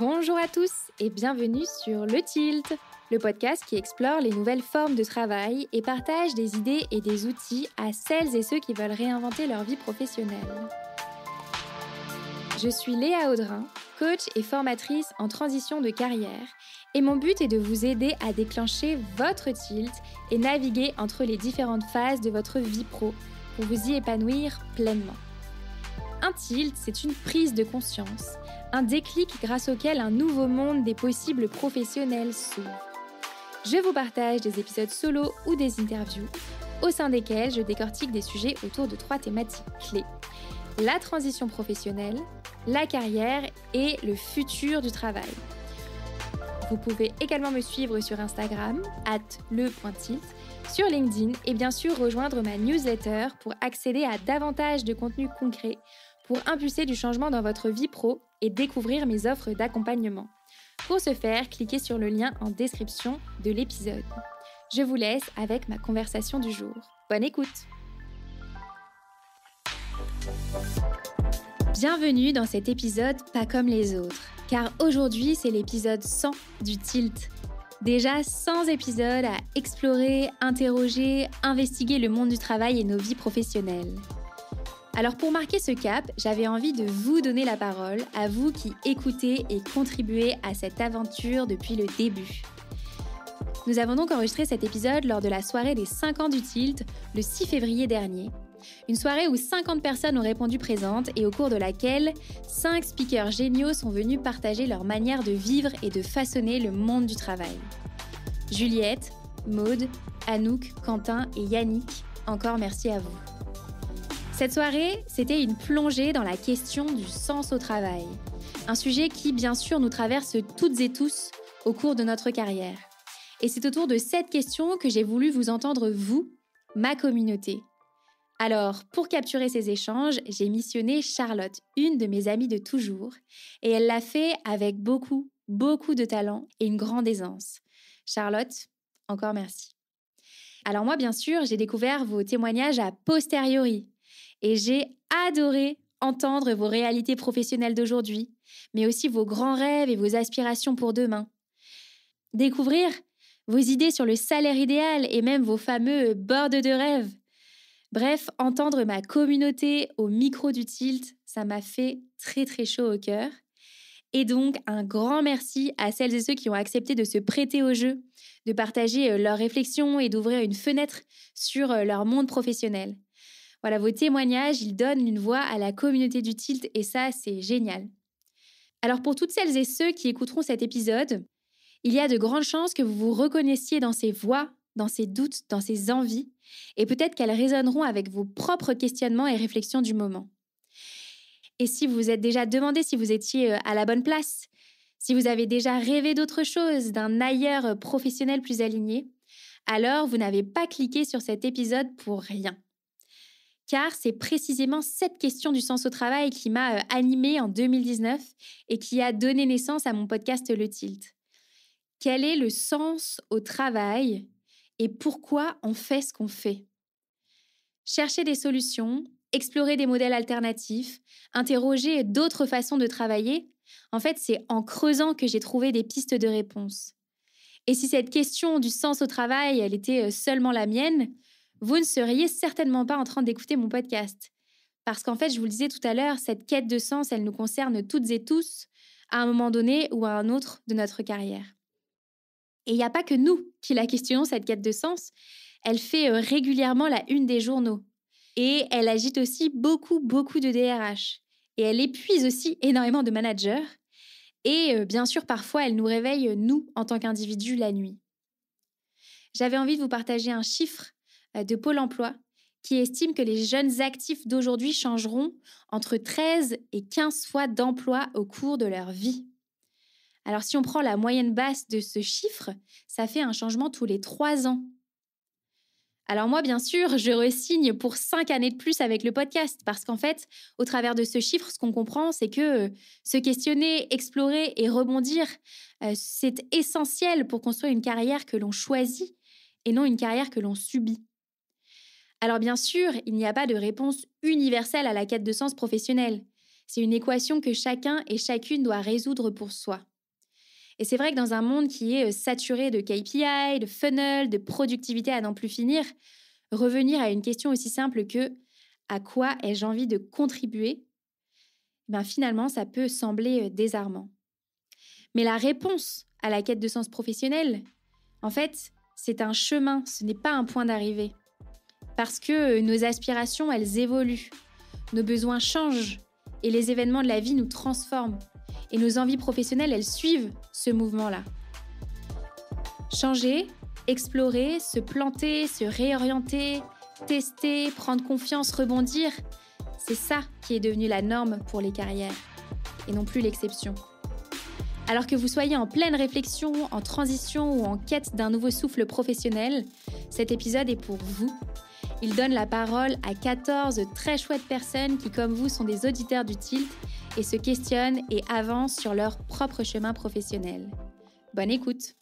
Bonjour à tous et bienvenue sur Le Tilt, le podcast qui explore les nouvelles formes de travail et partage des idées et des outils à celles et ceux qui veulent réinventer leur vie professionnelle. Je suis Léa Audrin, coach et formatrice en transition de carrière, et mon but est de vous aider à déclencher votre tilt et naviguer entre les différentes phases de votre vie pro pour vous y épanouir pleinement. Un tilt, c'est une prise de conscience, un déclic grâce auquel un nouveau monde des possibles professionnels s'ouvre. Je vous partage des épisodes solo ou des interviews, au sein desquels je décortique des sujets autour de 3 thématiques clés: la transition professionnelle, la carrière et le futur du travail. Vous pouvez également me suivre sur Instagram, @le.tilt, sur LinkedIn et bien sûr rejoindre ma newsletter pour accéder à davantage de contenu concret pour impulser du changement dans votre vie pro et découvrir mes offres d'accompagnement. Pour ce faire, cliquez sur le lien en description de l'épisode. Je vous laisse avec ma conversation du jour. Bonne écoute! Bienvenue dans cet épisode pas comme les autres, car aujourd'hui c'est l'épisode 100 du Tilt. Déjà 100 épisodes à explorer, interroger, investiguer le monde du travail et nos vies professionnelles. Alors pour marquer ce cap, j'avais envie de vous donner la parole, à vous qui écoutez et contribuez à cette aventure depuis le début. Nous avons donc enregistré cet épisode lors de la soirée des 5 ans du Tilt, le 6 février dernier. Une soirée où 50 personnes ont répondu présentes et au cours de laquelle 5 speakers géniaux sont venus partager leur manière de vivre et de façonner le monde du travail. Juliette, Maude, Anouk, Quentin et Yannick, encore merci à vous. Cette soirée, c'était une plongée dans la question du sens au travail. Un sujet qui, bien sûr, nous traverse toutes et tous au cours de notre carrière. Et c'est autour de cette question que j'ai voulu vous entendre, vous, ma communauté. Alors, pour capturer ces échanges, j'ai missionné Charlotte, une de mes amies de toujours, et elle l'a fait avec beaucoup de talent et une grande aisance. Charlotte, encore merci. Alors moi, bien sûr, j'ai découvert vos témoignages a posteriori, et j'ai adoré entendre vos réalités professionnelles d'aujourd'hui, mais aussi vos grands rêves et vos aspirations pour demain. Découvrir vos idées sur le salaire idéal et même vos fameux boards de rêve. Bref, entendre ma communauté au micro du Tilt, ça m'a fait très chaud au cœur. Et donc, un grand merci à celles et ceux qui ont accepté de se prêter au jeu, de partager leurs réflexions et d'ouvrir une fenêtre sur leur monde professionnel. Voilà, vos témoignages, ils donnent une voix à la communauté du Tilt et ça, c'est génial. Alors pour toutes celles et ceux qui écouteront cet épisode, il y a de grandes chances que vous vous reconnaissiez dans ces voix, dans ces doutes, dans ces envies, et peut-être qu'elles résonneront avec vos propres questionnements et réflexions du moment. Et si vous vous êtes déjà demandé si vous étiez à la bonne place, si vous avez déjà rêvé d'autre chose, d'un ailleurs professionnel plus aligné, alors vous n'avez pas cliqué sur cet épisode pour rien. Car c'est précisément cette question du sens au travail qui m'a animée en 2019 et qui a donné naissance à mon podcast Le Tilt. Quel est le sens au travail et pourquoi on fait ce qu'on fait? Chercher des solutions, explorer des modèles alternatifs, interroger d'autres façons de travailler, en fait, c'est en creusant que j'ai trouvé des pistes de réponse. Et si cette question du sens au travail, elle était seulement la mienne, vous ne seriez certainement pas en train d'écouter mon podcast. Parce qu'en fait, je vous le disais tout à l'heure, cette quête de sens, elle nous concerne toutes et tous, à un moment donné ou à un autre de notre carrière. Et il n'y a pas que nous qui la questionnons, cette quête de sens. Elle fait régulièrement la une des journaux. Et elle agite aussi beaucoup de DRH. Et elle épuise aussi énormément de managers. Et bien sûr, parfois, elle nous réveille, nous, en tant qu'individus, la nuit. J'avais envie de vous partager un chiffre de Pôle emploi qui estime que les jeunes actifs d'aujourd'hui changeront entre 13 et 15 fois d'emploi au cours de leur vie. Alors, si on prend la moyenne basse de ce chiffre, ça fait un changement tous les 3 ans. Alors moi, bien sûr, je re-signe pour 5 années de plus avec le podcast parce qu'en fait, au travers de ce chiffre, ce qu'on comprend, c'est que se questionner, explorer et rebondir, c'est essentiel pour construire une carrière que l'on choisit et non une carrière que l'on subit. Alors bien sûr, il n'y a pas de réponse universelle à la quête de sens professionnel. C'est une équation que chacun et chacune doit résoudre pour soi. Et c'est vrai que dans un monde qui est saturé de KPI, de funnel, de productivité à n'en plus finir, revenir à une question aussi simple que à quoi ai-je envie de contribuer, finalement, ça peut sembler désarmant. Mais la réponse à la quête de sens professionnel, en fait, c'est un chemin, ce n'est pas un point d'arrivée. Parce que nos aspirations, elles évoluent, nos besoins changent et les événements de la vie nous transforment. Et nos envies professionnelles, elles suivent ce mouvement-là. Changer, explorer, se planter, se réorienter, tester, prendre confiance, rebondir, c'est ça qui est devenu la norme pour les carrières, et non plus l'exception. Alors que vous soyez en pleine réflexion, en transition ou en quête d'un nouveau souffle professionnel, cet épisode est pour vous. Il donne la parole à 14 très chouettes personnes qui, comme vous, sont des auditeurs du Tilt et se questionnent et avancent sur leur propre chemin professionnel. Bonne écoute!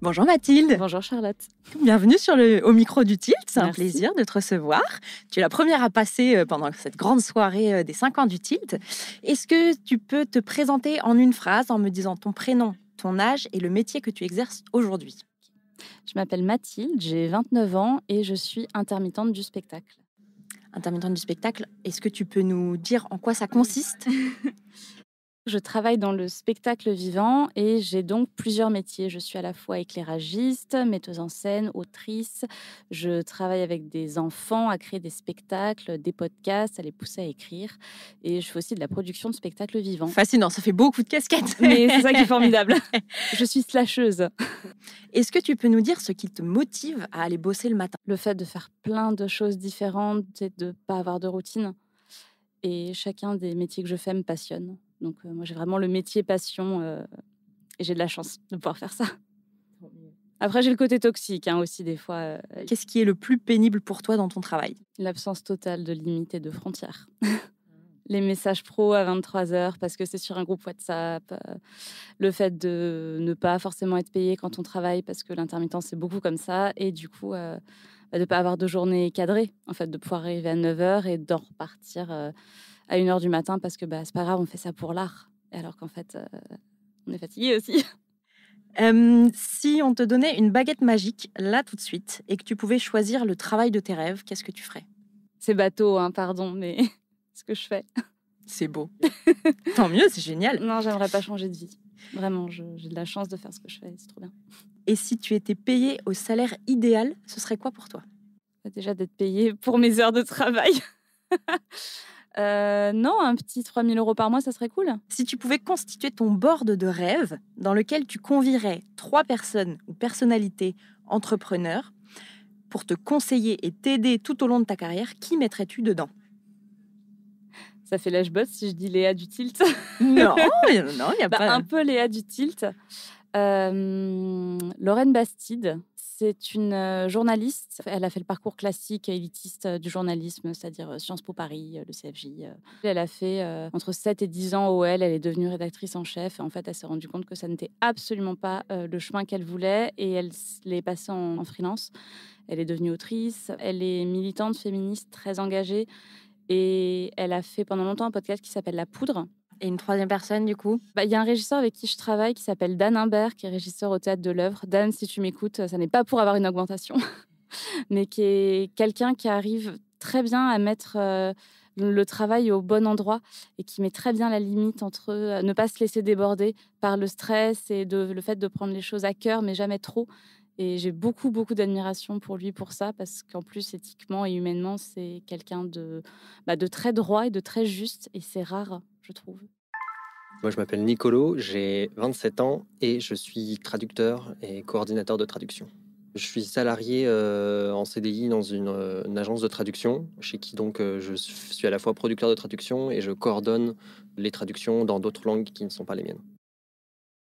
Bonjour Mathilde. Bonjour Charlotte. Bienvenue au micro du Tilt, c'est Merci. Un plaisir de te recevoir. Tu es la première à passer pendant cette grande soirée des 5 ans du Tilt. Est-ce que tu peux te présenter en une phrase en me disant ton prénom, ton âge et le métier que tu exerces aujourd'hui? Je m'appelle Mathilde, j'ai 29 ans et je suis intermittente du spectacle. Intermittente du spectacle, est-ce que tu peux nous dire en quoi ça consiste? Je travaille dans le spectacle vivant et j'ai donc plusieurs métiers. Je suis à la fois éclairagiste, metteuse en scène, autrice. Je travaille avec des enfants à créer des spectacles, des podcasts, à les pousser à écrire. Et je fais aussi de la production de spectacles vivants. Fascinant, ça fait beaucoup de casquettes. Mais c'est ça qui est formidable. Je suis slasheuse. Est-ce que tu peux nous dire ce qui te motive à aller bosser le matin? Le fait de faire plein de choses différentes et de ne pas avoir de routine. Et chacun des métiers que je fais me passionne. Donc, moi, j'ai vraiment le métier passion et j'ai de la chance de pouvoir faire ça. Après, j'ai le côté toxique aussi, des fois. Qu'est-ce qui est le plus pénible pour toi dans ton travail? L'absence totale de limites et de frontières. Les messages pro à 23h parce que c'est sur un groupe WhatsApp. Le fait de ne pas forcément être payé quand on travaille parce que l'intermittence, c'est beaucoup comme ça. Et du coup, de ne pas avoir de journée cadrée. En fait, de pouvoir arriver à 9h et d'en repartir à 1h du matin parce que c'est pas grave, on fait ça pour l'art. Alors qu'en fait, on est fatigué aussi. Si on te donnait une baguette magique, là, tout de suite, et que tu pouvais choisir le travail de tes rêves, qu'est-ce que tu ferais? C'est bateau, pardon, mais ce que je fais. C'est beau. Tant mieux, c'est génial. Non, j'aimerais pas changer de vie. Vraiment, j'ai de la chance de faire ce que je fais, c'est trop bien. Et si tu étais payé au salaire idéal, ce serait quoi pour toi? Déjà d'être payé pour mes heures de travail. Non, un petit 3 000 € par mois, ça serait cool. Si tu pouvais constituer ton board de rêve dans lequel tu convierais 3 personnes ou personnalités entrepreneurs pour te conseiller et t'aider tout au long de ta carrière, qui mettrais-tu dedans? Ça fait l'âge boss si je dis Léa du Tilt. Non, il n'y a pas... Un peu Léa du Tilt. Lorraine Bastide. C'est une journaliste. Elle a fait le parcours classique élitiste du journalisme, c'est-à-dire Sciences Po Paris, le CFJ. Elle a fait entre 7 et 10 ans au L. Elle est devenue rédactrice en chef. Et en fait, elle s'est rendue compte que ça n'était absolument pas le chemin qu'elle voulait. Et elle l'est passée en freelance. Elle est devenue autrice. Elle est militante féministe très engagée. Et elle a fait pendant longtemps un podcast qui s'appelle La Poudre. Et une troisième personne, du coup? Y a un régisseur avec qui je travaille qui s'appelle Dan Imbert, qui est régisseur au Théâtre de l'Œuvre. Dan, si tu m'écoutes, ça n'est pas pour avoir une augmentation, mais qui est quelqu'un qui arrive très bien à mettre le travail au bon endroit et qui met très bien la limite entre ne pas se laisser déborder par le stress et le fait de prendre les choses à cœur, mais jamais trop. Et j'ai beaucoup, beaucoup d'admiration pour lui pour ça, parce qu'en plus, éthiquement et humainement, c'est quelqu'un de très droit et de très juste. Et c'est rare, je trouve. Moi, je m'appelle Nicolo, j'ai 27 ans et je suis traducteur et coordinateur de traduction. Je suis salarié en CDI dans une agence de traduction, chez qui donc je suis à la fois producteur de traduction et je coordonne les traductions dans d'autres langues qui ne sont pas les miennes.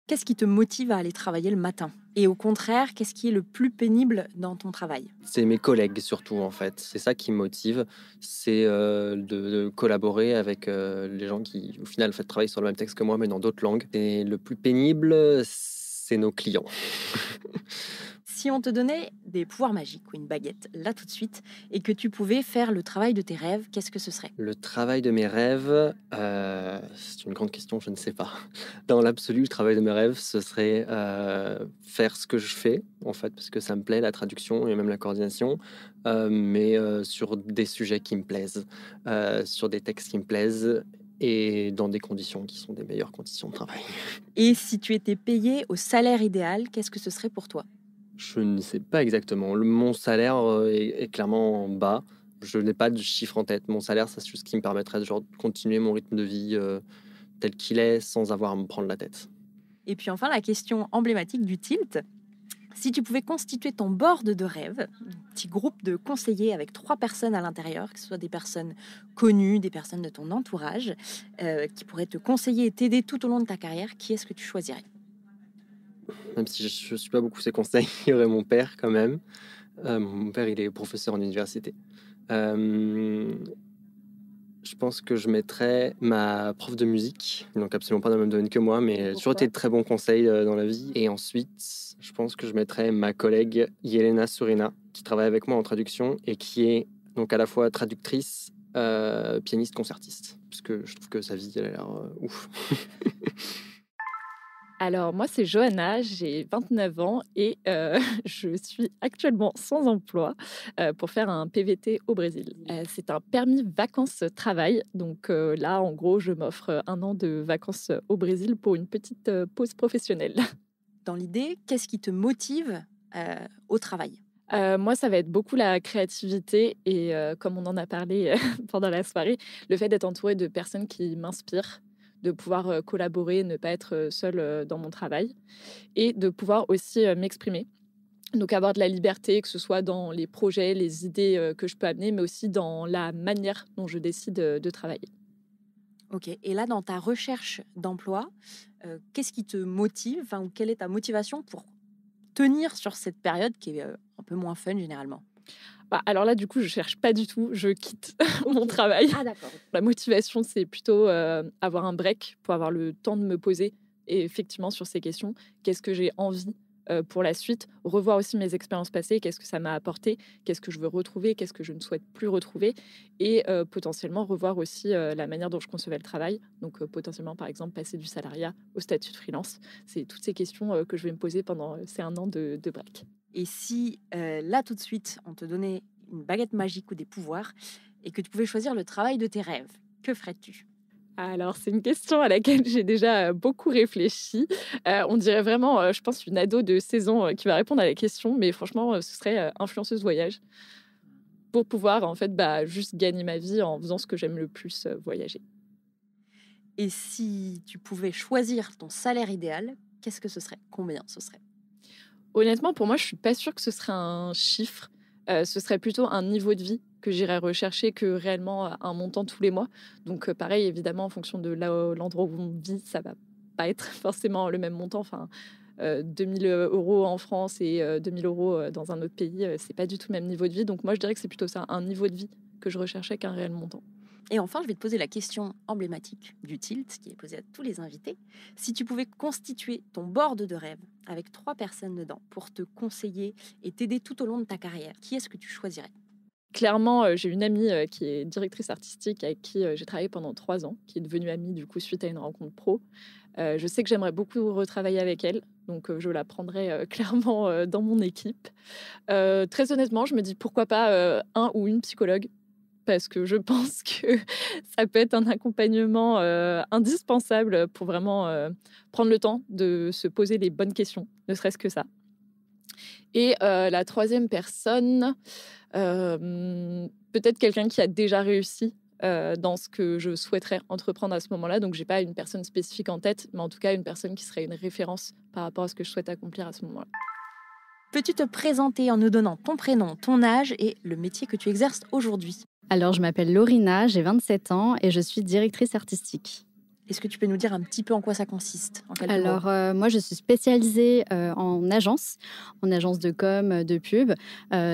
Qu'est-ce qui te motive à aller travailler le matin? Et au contraire, qu'est-ce qui est le plus pénible dans ton travail? C'est mes collègues surtout, en fait. C'est ça qui me motive. C'est de collaborer avec les gens qui, au final, travaillent sur le même texte que moi, mais dans d'autres langues. Et le plus pénible, c'est nos clients. Si on te donnait des pouvoirs magiques ou une baguette, là tout de suite, et que tu pouvais faire le travail de tes rêves, qu'est-ce que ce serait? Le travail de mes rêves, c'est une grande question, je ne sais pas. Dans l'absolu, le travail de mes rêves, ce serait faire ce que je fais, en fait, parce que ça me plaît, la traduction et même la coordination, mais sur des sujets qui me plaisent, sur des textes qui me plaisent, et dans des conditions qui sont des meilleures conditions de travail. Et si tu étais payé au salaire idéal, qu'est-ce que ce serait pour toi? Je ne sais pas exactement. Mon salaire est clairement bas. Je n'ai pas de chiffre en tête. Mon salaire, c'est juste ce qui me permettrait de continuer mon rythme de vie tel qu'il est sans avoir à me prendre la tête. Et puis enfin, la question emblématique du tilt. Si tu pouvais constituer ton board de rêve, un petit groupe de conseillers avec 3 personnes à l'intérieur, que ce soit des personnes connues, des personnes de ton entourage, qui pourraient te conseiller et t'aider tout au long de ta carrière, qui est-ce que tu choisirais? Même si je ne suis pas beaucoup ses conseils, il y aurait mon père quand même. Mon père, il est professeur en université. Je pense que je mettrais ma prof de musique, donc absolument pas dans le même domaine que moi, mais elle a toujours été de très bons conseils dans la vie. Et ensuite, je pense que je mettrais ma collègue Yelena Surina, qui travaille avec moi en traduction et qui est donc à la fois traductrice, pianiste, concertiste. Parce que je trouve que sa vie, elle a l'air ouf. Alors moi, c'est Johanna, j'ai 29 ans et je suis actuellement sans emploi pour faire un PVT au Brésil. C'est un permis vacances-travail. Donc là, en gros, je m'offre 1 an de vacances au Brésil pour une petite pause professionnelle. Dans l'idée, qu'est-ce qui te motive au travail? Moi, ça va être beaucoup la créativité et comme on en a parlé pendant la soirée, le fait d'être entourée de personnes qui m'inspirent, de pouvoir collaborer, ne pas être seule dans mon travail et de pouvoir aussi m'exprimer. Donc avoir de la liberté, que ce soit dans les projets, les idées que je peux amener, mais aussi dans la manière dont je décide de travailler. Ok. Et là, dans ta recherche d'emploi, qu'est-ce qui te motive, enfin, ou quelle est ta motivation pour tenir sur cette période qui est un peu moins fun généralement? Bah, alors là, du coup, je cherche pas du tout, je quitte mon travail. Ah d'accord. La motivation, c'est plutôt avoir un break pour avoir le temps de me poser et effectivement sur ces questions, qu'est-ce que j'ai envie pour la suite, revoir aussi mes expériences passées, qu'est-ce que ça m'a apporté, qu'est-ce que je veux retrouver, qu'est-ce que je ne souhaite plus retrouver et potentiellement revoir aussi la manière dont je concevais le travail. Donc potentiellement, par exemple, passer du salariat au statut de freelance. C'est toutes ces questions que je vais me poser pendant ces 1 an de break. Et si là tout de suite on te donnait une baguette magique ou des pouvoirs et que tu pouvais choisir le travail de tes rêves, que ferais-tu? Alors, c'est une question à laquelle j'ai déjà beaucoup réfléchi. On dirait vraiment, je pense, une ado de 16 ans qui va répondre à la question, mais franchement, ce serait influenceuse voyage pour pouvoir, en fait, juste gagner ma vie en faisant ce que j'aime le plus, voyager. Et si tu pouvais choisir ton salaire idéal, qu'est-ce que ce serait? Combien ce serait? Honnêtement, pour moi, je suis pas sûre que ce serait un chiffre. Ce serait plutôt un niveau de vie que j'irais rechercher que réellement un montant tous les mois. Donc, pareil, évidemment, en fonction de l'endroit où on vit, ça va pas être forcément le même montant. Enfin, 2000 euros en France et 2000 euros dans un autre pays, c'est pas du tout le même niveau de vie. Donc, moi, je dirais que c'est plutôt ça, un niveau de vie que je recherchais qu'un réel montant. Et enfin, je vais te poser la question emblématique du tilt, qui est posée à tous les invités. Si tu pouvais constituer ton board de rêve avec 3 personnes dedans pour te conseiller et t'aider tout au long de ta carrière, qui est-ce que tu choisirais? Clairement, j'ai une amie qui est directrice artistique avec qui j'ai travaillé pendant 3 ans, qui est devenue amie du coup suite à une rencontre pro. Je sais que j'aimerais beaucoup retravailler avec elle, donc je la prendrai clairement dans mon équipe. Très honnêtement, je me dis pourquoi pas un ou une psychologue, parce que je pense que ça peut être un accompagnement indispensable pour vraiment prendre le temps de se poser les bonnes questions, ne serait-ce que ça. Et la troisième personne, peut-être quelqu'un qui a déjà réussi dans ce que je souhaiterais entreprendre à ce moment-là. Donc, j'ai pas une personne spécifique en tête, mais en tout cas, une personne qui serait une référence par rapport à ce que je souhaite accomplir à ce moment-là. Peux-tu te présenter en nous donnant ton prénom, ton âge et le métier que tu exerces aujourd'hui? Alors, je m'appelle Laurina, j'ai 27 ans et je suis directrice artistique. Est-ce que tu peux nous dire un petit peu en quoi ça consiste? Alors, moi, je suis spécialisée en agence de com, de pub,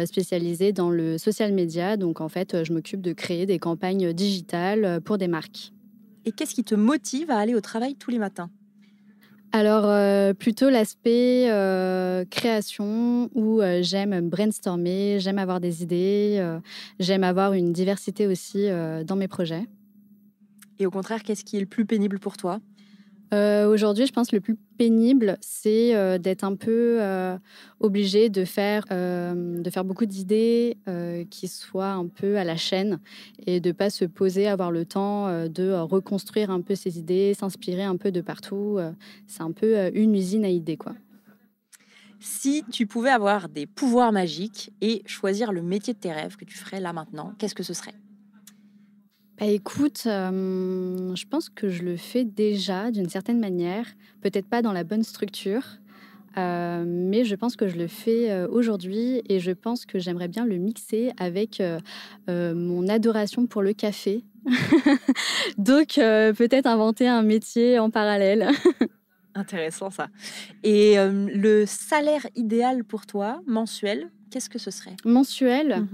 spécialisée dans le social media. Donc, en fait, je m'occupe de créer des campagnes digitales pour des marques. Et qu'est-ce qui te motive à aller au travail tous les matins? Alors, plutôt l'aspect création où j'aime brainstormer, j'aime avoir des idées, j'aime avoir une diversité aussi dans mes projets. Et au contraire, qu'est-ce qui est le plus pénible pour toi? Aujourd'hui, je pense que le plus pénible, c'est d'être un peu obligé de faire beaucoup d'idées qui soient un peu à la chaîne et de pas se poser, avoir le temps de reconstruire un peu ces idées, s'inspirer un peu de partout. C'est un peu une usine à idées, quoi. Si tu pouvais avoir des pouvoirs magiques et choisir le métier de tes rêves que tu ferais là maintenant, qu'est-ce que ce serait? Bah écoute, je pense que je le fais déjà d'une certaine manière, peut-être pas dans la bonne structure, mais je pense que je le fais aujourd'hui et je pense que j'aimerais bien le mixer avec mon adoration pour le café. Donc peut-être inventer un métier en parallèle. Intéressant ça. Et le salaire idéal pour toi, mensuel, qu'est-ce que ce serait? Mensuel,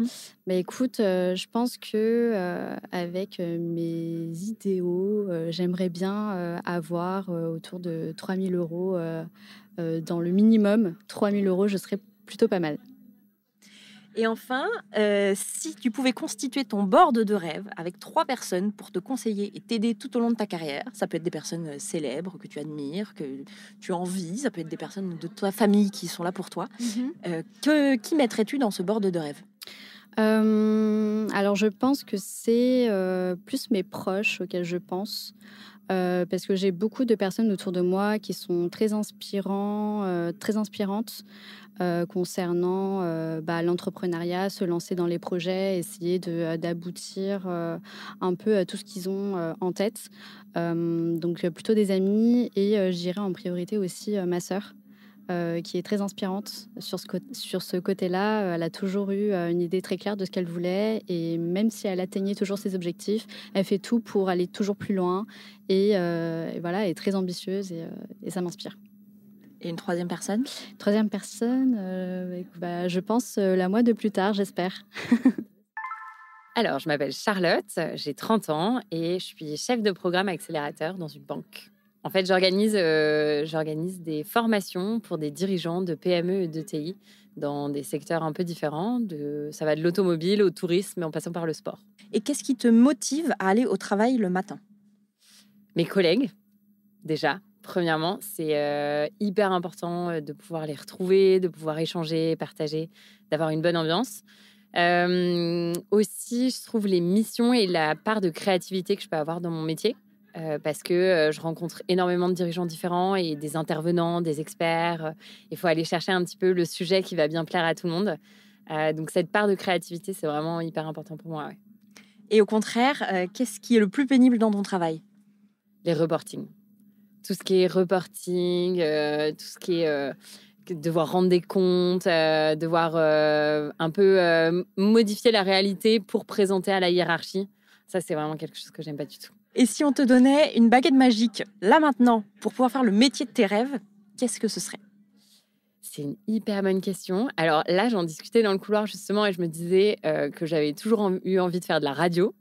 bah écoute, je pense que avec mes idéaux, j'aimerais bien avoir autour de 3 000 euros dans le minimum. 3 000 euros, je serais plutôt pas mal. Et enfin, si tu pouvais constituer ton board de rêve avec 3 personnes pour te conseiller et t'aider tout au long de ta carrière, ça peut être des personnes célèbres que tu admires, que tu envies, ça peut être des personnes de ta famille qui sont là pour toi. Qui mettrais-tu dans ce board de rêve? Alors je pense que c'est plus mes proches auxquels je pense. Parce que j'ai beaucoup de personnes autour de moi qui sont très inspirantes concernant l'entrepreneuriat, se lancer dans les projets, essayer d'aboutir un peu à tout ce qu'ils ont en tête. Donc plutôt des amis et je dirais en priorité aussi ma sœur. Qui est très inspirante sur ce côté-là. Elle a toujours eu une idée très claire de ce qu'elle voulait et même si elle atteignait toujours ses objectifs, elle fait tout pour aller toujours plus loin et voilà, elle est très ambitieuse et ça m'inspire. Et une troisième personne? Troisième personne, je pense la moi de plus tard, j'espère. Alors, je m'appelle Charlotte, j'ai 30 ans et je suis chef de programme accélérateur dans une banque. En fait, j'organise des formations pour des dirigeants de PME et de TI dans des secteurs un peu différents. Ça va de l'automobile au tourisme, en passant par le sport. Et qu'est-ce qui te motive à aller au travail le matin? Mes collègues, déjà. Premièrement, c'est hyper important de pouvoir les retrouver, de pouvoir échanger, partager, d'avoir une bonne ambiance. Aussi, je trouve les missions et la part de créativité que je peux avoir dans mon métier. Parce que je rencontre énormément de dirigeants différents et des intervenants, des experts. Il faut aller chercher un petit peu le sujet qui va bien plaire à tout le monde. Donc cette part de créativité, c'est vraiment hyper important pour moi. Ouais. Et au contraire, qu'est-ce qui est le plus pénible dans ton travail? Les reportings. Tout ce qui est reporting, tout ce qui est devoir rendre des comptes, devoir un peu modifier la réalité pour présenter à la hiérarchie. Ça, c'est vraiment quelque chose que j'aime pas du tout. Et si on te donnait une baguette magique, là maintenant, pour pouvoir faire le métier de tes rêves, qu'est-ce que ce serait? C'est une hyper bonne question. Alors là, j'en discutais dans le couloir justement et je me disais que j'avais toujours eu envie de faire de la radio.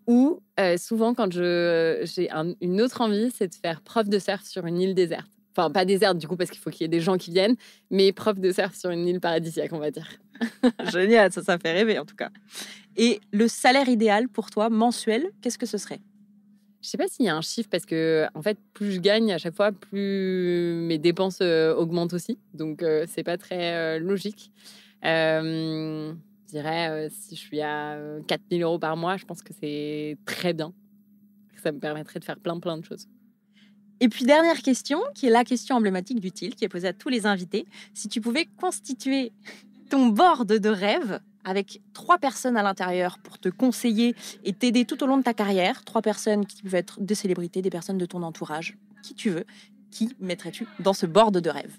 Ou souvent, quand j'ai une autre envie, c'est de faire prof de surf sur une île déserte. Enfin, pas déserte du coup, parce qu'il faut qu'il y ait des gens qui viennent, mais prof de surf sur une île paradisiaque, on va dire. Génial, ça fait rêver en tout cas. Et le salaire idéal pour toi, mensuel, qu'est-ce que ce serait? Je sais pas s'il y a un chiffre, parce que en fait, plus je gagne à chaque fois, plus mes dépenses augmentent aussi. Donc, c'est pas très logique. Je dirais, si je suis à 4 000 euros par mois, je pense que c'est très bien. Ça me permettrait de faire plein de choses. Et puis, dernière question, qui est la question emblématique du Tilt, qui est posée à tous les invités. Si tu pouvais constituer ton board de rêve avec 3 personnes à l'intérieur pour te conseiller et t'aider tout au long de ta carrière, 3 personnes qui peuvent être des célébrités, des personnes de ton entourage, qui tu veux, qui mettrais-tu dans ce board de rêve?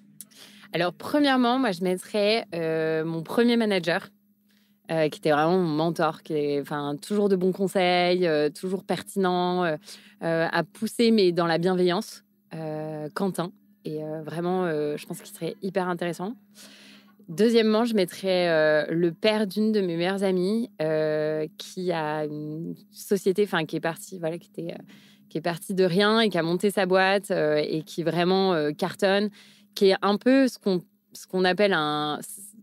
Alors, premièrement, moi, je mettrais mon premier manager, qui était vraiment mon mentor, qui est toujours de bons conseils, toujours pertinent, à pousser, mais dans la bienveillance, Quentin. Et vraiment, je pense qu'il serait hyper intéressant. Deuxièmement, je mettrais le père d'une de mes meilleures amies qui a une société, qui est partie, voilà, qui qui est parti de rien et qui a monté sa boîte et qui vraiment cartonne, qui est un peu ce qu'on appelle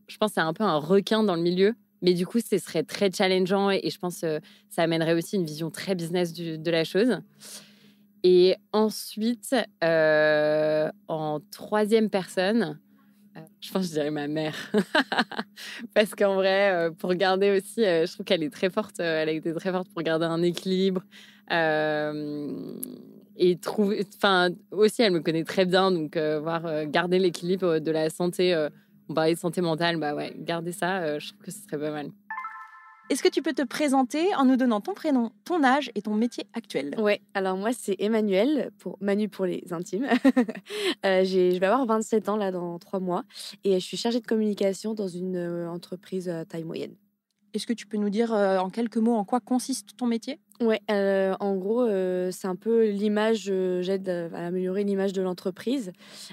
je pense, c'est un peu un requin dans le milieu. Mais du coup, ce serait très challengeant et je pense que ça amènerait aussi une vision très business de la chose. Et ensuite, en troisième personne, je pense que je dirais ma mère. Parce qu'en vrai, pour garder aussi, je trouve qu'elle est très forte. Elle a été très forte pour garder un équilibre. Et trouver. Enfin, aussi, elle me connaît très bien. Donc, garder l'équilibre de la santé. On parlait de santé mentale. Bah ouais, garder ça, je trouve que ce serait pas mal. Est-ce que tu peux te présenter en nous donnant ton prénom, ton âge et ton métier actuel? Ouais, alors moi c'est Emmanuel, pour Manu pour les intimes. Je vais avoir 27 ans là dans 3 mois et je suis chargée de communication dans une entreprise à taille moyenne. Est-ce que tu peux nous dire en quelques mots en quoi consiste ton métier? Ouais, en gros, c'est un peu l'image, j'aide à améliorer l'image de l'entreprise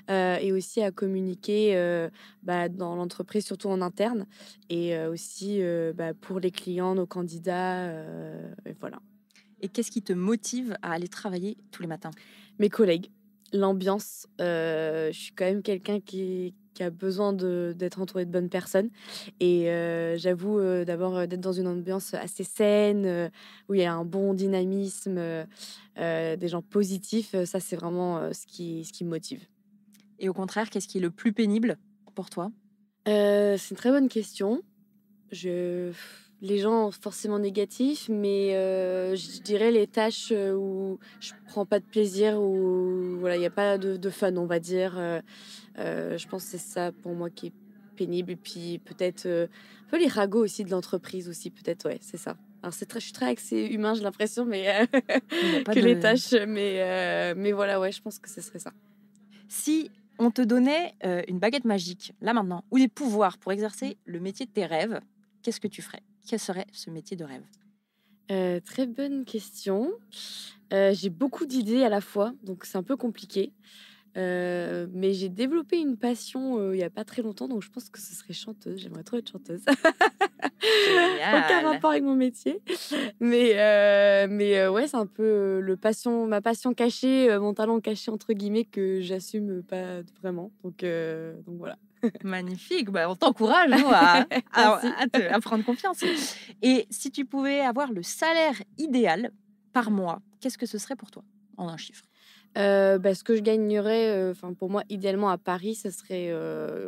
et aussi à communiquer dans l'entreprise, surtout en interne, et aussi pour les clients, nos candidats, et voilà. Et qu'est-ce qui te motive à aller travailler tous les matins? Mes collègues, l'ambiance. Je suis quand même quelqu'un qui a besoin d'être entouré de bonnes personnes. Et j'avoue d'abord d'être dans une ambiance assez saine, où il y a un bon dynamisme, des gens positifs. Ça, c'est vraiment ce qui me motive. Et au contraire, qu'est-ce qui est le plus pénible pour toi? C'est une très bonne question. Les gens forcément négatifs, mais je dirais les tâches où je prends pas de plaisir, où voilà, il n'y a pas de fun, on va dire. Je pense que c'est ça pour moi qui est pénible. Et puis peut-être un peu les ragots aussi de l'entreprise aussi, peut-être, ouais, c'est ça. Alors je suis très axée humain, j'ai l'impression, mais les tâches, mais voilà, ouais, je pense que ce serait ça. Si on te donnait une baguette magique, là maintenant, ou des pouvoirs pour exercer le métier de tes rêves, qu'est-ce que tu ferais? Quel serait ce métier de rêve? Très bonne question. J'ai beaucoup d'idées à la fois, donc c'est un peu compliqué. Mais j'ai développé une passion il n'y a pas très longtemps, donc je pense que ce serait chanteuse. J'aimerais trop être chanteuse. Aucun rapport avec mon métier. Mais ouais, c'est un peu ma passion cachée, mon talent caché, entre guillemets, que j'assume pas vraiment. Donc voilà. Magnifique, on t'encourage nous, à prendre confiance. Et si tu pouvais avoir le salaire idéal par mois, qu'est-ce que ce serait pour toi en un chiffre? Ce que je gagnerais, pour moi, idéalement à Paris, ce serait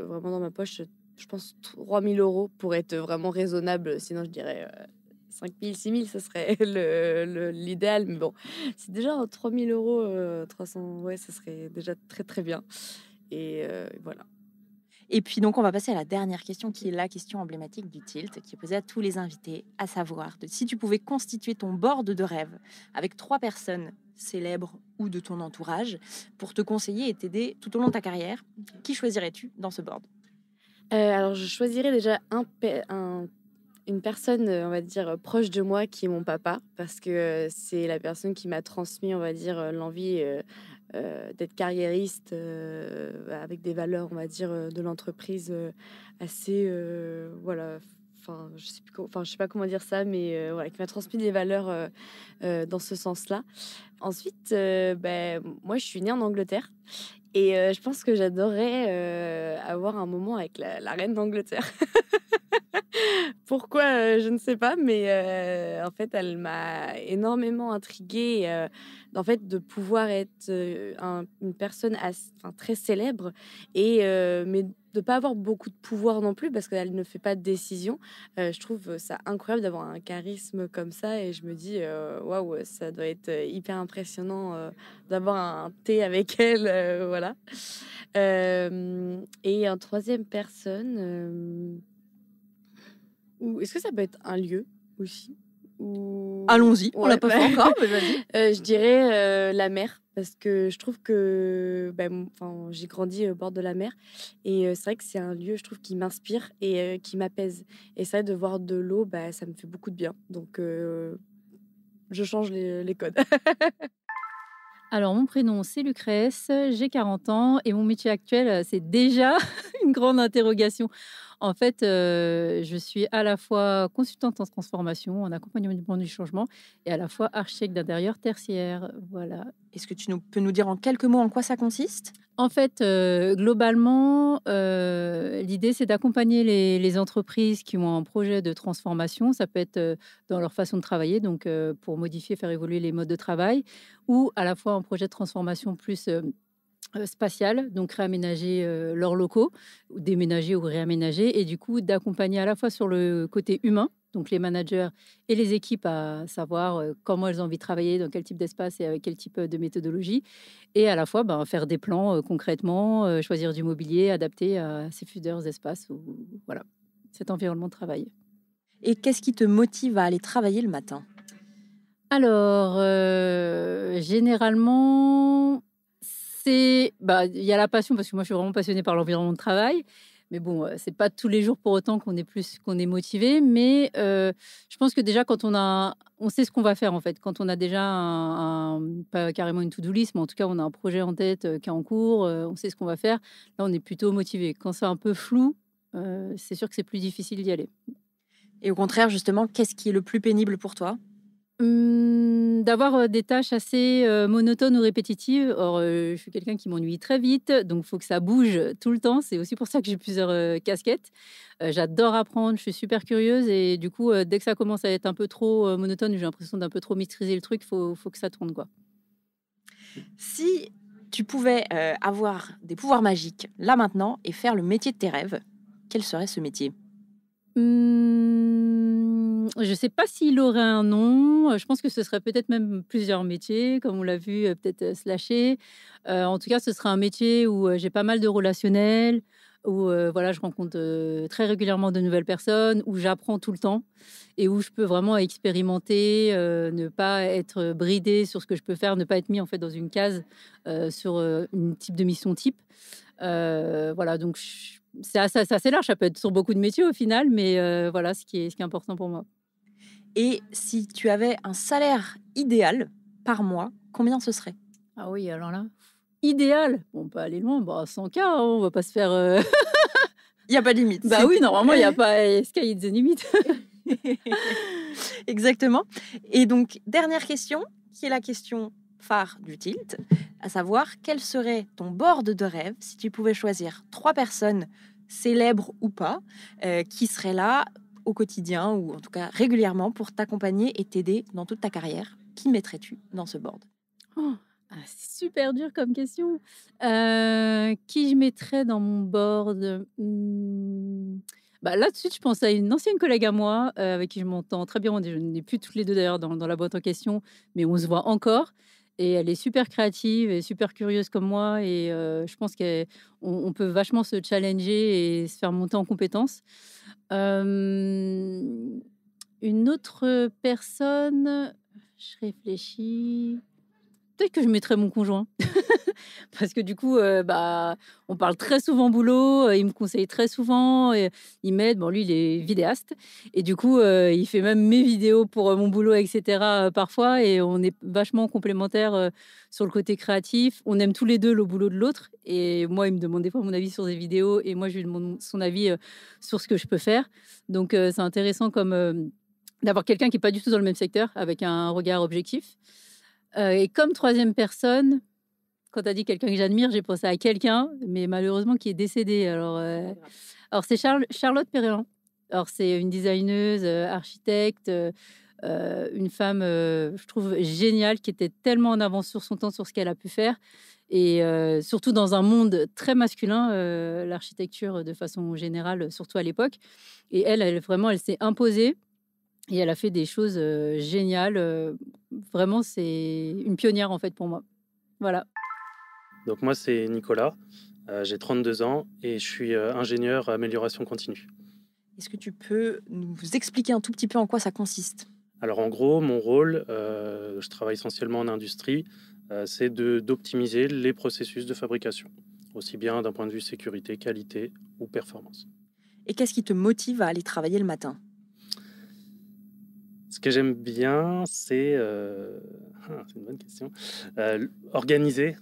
vraiment dans ma poche, je pense 3 000 € pour être vraiment raisonnable. Sinon, je dirais 5 000, 6 000, ce serait l'idéal. Mais bon, c'est déjà 3 000 €, 300, ouais, ce serait déjà très, très bien. Et voilà. Et puis donc, on va passer à la dernière question, qui est la question emblématique du Tilt, qui est posée à tous les invités, à savoir si tu pouvais constituer ton board de rêve avec 3 personnes célèbres ou de ton entourage pour te conseiller et t'aider tout au long de ta carrière, qui choisirais-tu dans ce board? Alors, je choisirais déjà une personne, on va dire, proche de moi, qui est mon papa, parce que c'est la personne qui m'a transmis, on va dire, l'envie d'être carriériste, avec des valeurs, on va dire, de l'entreprise assez, voilà. Enfin, je sais pas comment dire ça, mais voilà, qui m'a transmis des valeurs dans ce sens-là. Ensuite, moi, je suis née en Angleterre. Et je pense que j'adorerais avoir un moment avec la reine d'Angleterre. Pourquoi, je ne sais pas, mais en fait, elle m'a énormément intriguée, en fait, de pouvoir être une personne très célèbre, et mais de pas avoir beaucoup de pouvoir non plus, parce qu'elle ne fait pas de décision. Je trouve ça incroyable d'avoir un charisme comme ça, et je me dis waouh, ça doit être hyper impressionnant d'avoir un thé avec elle, voilà. Et en troisième personne, ou est-ce que ça peut être un lieu aussi? Allons-y, on l'a pas fait encore, mais vas-y. Je dirais la mer, parce que je trouve que j'ai grandi au bord de la mer, et c'est vrai que c'est un lieu, je trouve, qui m'inspire et qui m'apaise. Et ça, de voir de l'eau, ça me fait beaucoup de bien. Donc, je change les codes. Alors, mon prénom, c'est Lucrèce, j'ai 40 ans et mon métier actuel, c'est déjà une grande interrogation. En fait, je suis à la fois consultante en transformation, en accompagnement du changement et à la fois architecte d'intérieur tertiaire. Voilà. Est-ce que peux nous dire en quelques mots en quoi ça consiste? En fait, globalement, l'idée, c'est d'accompagner les entreprises qui ont un projet de transformation. Ça peut être dans leur façon de travailler, donc pour modifier, faire évoluer les modes de travail, ou à la fois un projet de transformation plus spatial, donc réaménager leurs locaux, ou déménager ou réaménager, et du coup d'accompagner à la fois sur le côté humain, donc les managers et les équipes à savoir comment elles ont envie de travailler, dans quel type d'espace et avec quel type de méthodologie, et à la fois faire des plans concrètement, choisir du mobilier adapté à ces futurs espaces ou voilà, cet environnement de travail. Et qu'est-ce qui te motive à aller travailler le matin? Alors, généralement, il y a la passion parce que moi, je suis vraiment passionnée par l'environnement de travail. Mais bon, c'est pas tous les jours pour autant qu'on est motivé. Mais je pense que déjà, quand on sait ce qu'on va faire en fait. Quand on a déjà pas carrément une to-do list, mais en tout cas, on a un projet en tête qui est en cours, on sait ce qu'on va faire. Là, on est plutôt motivé. Quand c'est un peu flou, c'est sûr que c'est plus difficile d'y aller. Et au contraire, justement, qu'est-ce qui est le plus pénible pour toi? D'avoir des tâches assez monotones ou répétitives. Or, je suis quelqu'un qui m'ennuie très vite, donc il faut que ça bouge tout le temps. C'est aussi pour ça que j'ai plusieurs casquettes. J'adore apprendre, je suis super curieuse et du coup, dès que ça commence à être un peu trop monotone, j'ai l'impression d'un peu trop maîtriser le truc, faut que ça tourne, quoi. Si tu pouvais avoir des pouvoirs magiques là maintenant et faire le métier de tes rêves, quel serait ce métier? Je sais pas s'il aurait un nom. Je pense que ce serait peut-être même plusieurs métiers, comme on l'a vu, peut-être slasher. En tout cas, ce serait un métier où j'ai pas mal de relationnel, où voilà, je rencontre très régulièrement de nouvelles personnes, où j'apprends tout le temps et où je peux vraiment expérimenter, ne pas être bridée sur ce que je peux faire, ne pas être mis en fait dans une case sur une type de mission type. Voilà, donc c'est assez large. Ça peut être sur beaucoup de métiers au final, mais voilà ce qui est important pour moi. Et si tu avais un salaire idéal par mois, combien ce serait? Ah oui, alors là, idéal. On peut aller loin, 100K, hein, on va pas se faire. Il n'y a pas de limite. Bah oui, normalement, il n'y a pas sky is the limit. Exactement. Et donc, dernière question, qui est la question phare du tilt, à savoir quel serait ton board de rêve si tu pouvais choisir 3 personnes, célèbres ou pas, qui seraient là au quotidien ou en tout cas régulièrement pour t'accompagner et t'aider dans toute ta carrière. Qui mettrais-tu dans ce board? C'est super dur comme question. Qui je mettrais dans mon board? Là, tout de suite, je pense à une ancienne collègue à moi avec qui je m'entends très bien. On n'est plus toutes les deux d'ailleurs dans la boîte en question, mais on se voit encore. Et elle est super créative et super curieuse comme moi. Et je pense qu'on peut vachement se challenger et se faire monter en compétences. Une autre personne, je réfléchis. Peut-être que je mettrais mon conjoint. Parce que du coup, on parle très souvent boulot, il me conseille très souvent, et il m'aide. Bon, lui, il est vidéaste. Et du coup, il fait même mes vidéos pour mon boulot, etc. Parfois. Et on est vachement complémentaires sur le côté créatif. On aime tous les deux le boulot de l'autre. Et moi, il me demande des fois mon avis sur des vidéos. Et moi, je lui demande son avis sur ce que je peux faire. Donc, c'est intéressant comme d'avoir quelqu'un qui n'est pas du tout dans le même secteur, avec un regard objectif. Et comme troisième personne, quand tu as dit quelqu'un que j'admire, j'ai pensé à quelqu'un, mais malheureusement qui est décédé. Alors c'est Charlotte Perrin. Alors c'est une designeuse, architecte, une femme, je trouve géniale, qui était tellement en avance sur son temps, sur ce qu'elle a pu faire, et surtout dans un monde très masculin, l'architecture de façon générale, surtout à l'époque. Et elle s'est imposée. Et elle a fait des choses géniales. Vraiment, c'est une pionnière en fait pour moi. Voilà. Donc moi, c'est Nicolas. J'ai 32 ans et je suis ingénieur amélioration continue. Est-ce que tu peux nous expliquer un tout petit peu en quoi ça consiste? Alors en gros, mon rôle, je travaille essentiellement en industrie, c'est d'optimiser les processus de fabrication, aussi bien d'un point de vue sécurité, qualité ou performance. Et qu'est-ce qui te motive à aller travailler le matin? Ce que j'aime bien, c'est une bonne question. Organiser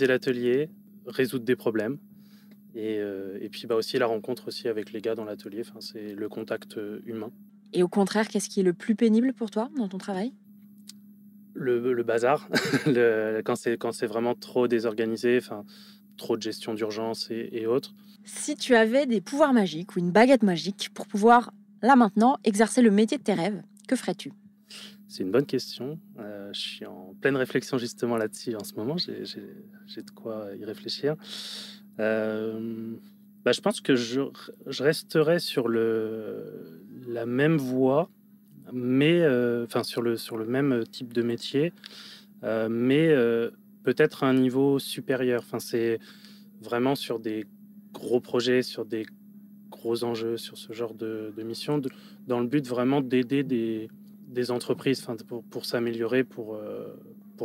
l'atelier, résoudre des problèmes. Et puis aussi la rencontre aussi avec les gars dans l'atelier, enfin, c'est le contact humain. Et au contraire, qu'est-ce qui est le plus pénible pour toi dans ton travail? Le bazar, quand c'est vraiment trop désorganisé, enfin, trop de gestion d'urgence et autres. Si tu avais des pouvoirs magiques ou une baguette magique pour pouvoir, là maintenant, exercer le métier de tes rêves, que ferais-tu? C'est une bonne question. Je suis en pleine réflexion justement là-dessus en ce moment. J'ai de quoi y réfléchir. Je pense que je resterai sur la même voie, mais sur le même type de métier, mais peut-être à un niveau supérieur. Enfin, c'est vraiment sur des gros projets, sur des gros enjeux, sur ce genre de mission, dans le but vraiment d'aider des entreprises, enfin, pour s'améliorer, pour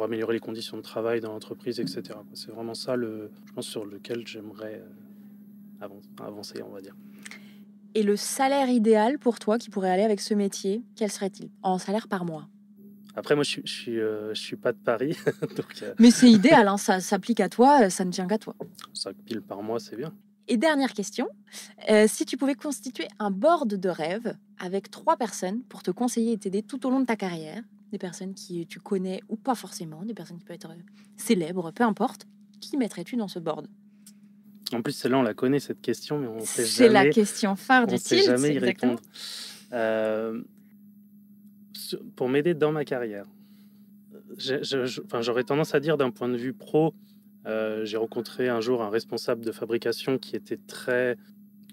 améliorer les conditions de travail dans l'entreprise, etc. C'est vraiment ça, je pense, sur lequel j'aimerais avancer, on va dire. Et le salaire idéal pour toi qui pourrait aller avec ce métier, quel serait-il en salaire par mois? Après, moi, je suis pas de Paris, donc Mais c'est idéal, hein, ça s'applique à toi, ça ne tient qu'à toi. 5 piles par mois, c'est bien. Et dernière question, si tu pouvais constituer un board de rêve avec 3 personnes pour te conseiller et t'aider tout au long de ta carrière, des personnes qui tu connais ou pas forcément, des personnes qui peuvent être célèbres, peu importe, qui mettrais-tu dans ce board? En plus, celle-là, on la connaît, cette question, mais on sait jamais. C'est la question phare du On sait tilt, jamais y exactement. répondre. Pour m'aider dans ma carrière, j'aurais tendance à dire d'un point de vue pro, j'ai rencontré un jour un responsable de fabrication qui était très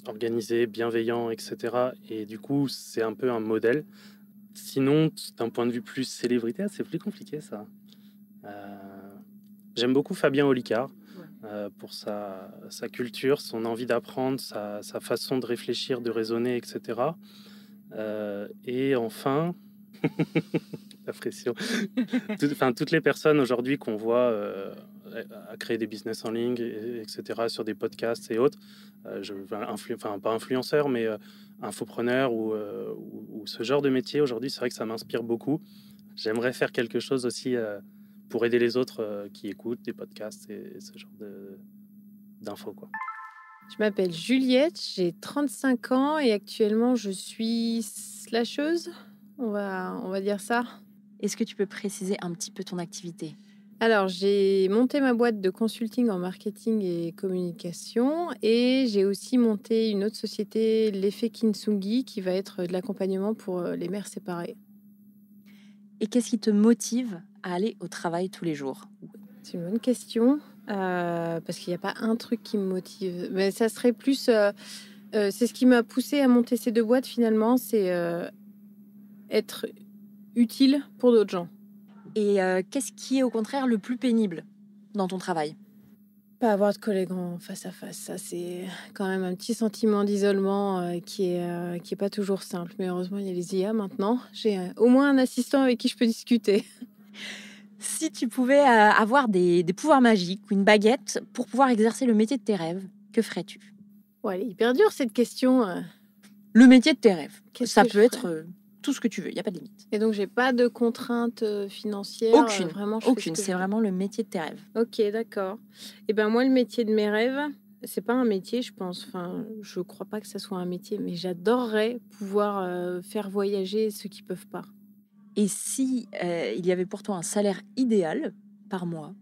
organisé, bienveillant, etc. Et du coup, c'est un peu un modèle. Sinon, d'un point de vue plus célébrité, c'est plus compliqué, ça. J'aime beaucoup Fabien Olicard pour sa culture, son envie d'apprendre, sa façon de réfléchir, de raisonner, etc. Et enfin, la pression. Toutes les personnes aujourd'hui qu'on voit à créer des business en ligne, etc., sur des podcasts et autres, pas influenceur, mais infopreneur ou ce genre de métier, aujourd'hui, c'est vrai que ça m'inspire beaucoup. J'aimerais faire quelque chose aussi pour aider les autres qui écoutent des podcasts et ce genre d'infos, quoi. Je m'appelle Juliette, j'ai 35 ans et actuellement je suis slasheuse, on va dire ça. Est-ce que tu peux préciser un petit peu ton activité? Alors, j'ai monté ma boîte de consulting en marketing et communication et j'ai aussi monté une autre société, l'effet Kintsugi, qui va être de l'accompagnement pour les mères séparées. Et qu'est-ce qui te motive à aller au travail tous les jours? C'est une bonne question, parce qu'il n'y a pas un truc qui me motive. Mais ça serait plus... c'est ce qui m'a poussée à monter ces 2 boîtes, finalement, c'est être utile pour d'autres gens. Et qu'est-ce qui est au contraire le plus pénible dans ton travail? Pas avoir de collègues en face à face, ça c'est quand même un petit sentiment d'isolement qui est pas toujours simple. Mais heureusement, il y a les IA maintenant. J'ai au moins un assistant avec qui je peux discuter. Si tu pouvais avoir des pouvoirs magiques ou une baguette pour pouvoir exercer le métier de tes rêves, que ferais-tu? Ouais, elle est hyper dure cette question. Le métier de tes rêves, Qu'est-ce que peut je être ferais tout ce que tu veux, il n'y a pas de limite. Et donc j'ai pas de contraintes financières. Aucune, Vraiment, je fais ce aucune. que je C'est veux. vraiment le métier de tes rêves. Ok, d'accord. Et ben moi, le métier de mes rêves, c'est pas un métier, je pense. Enfin, je crois pas que ça soit un métier, mais j'adorerais pouvoir faire voyager ceux qui peuvent pas. Et si il y avait pour toi un salaire idéal par mois,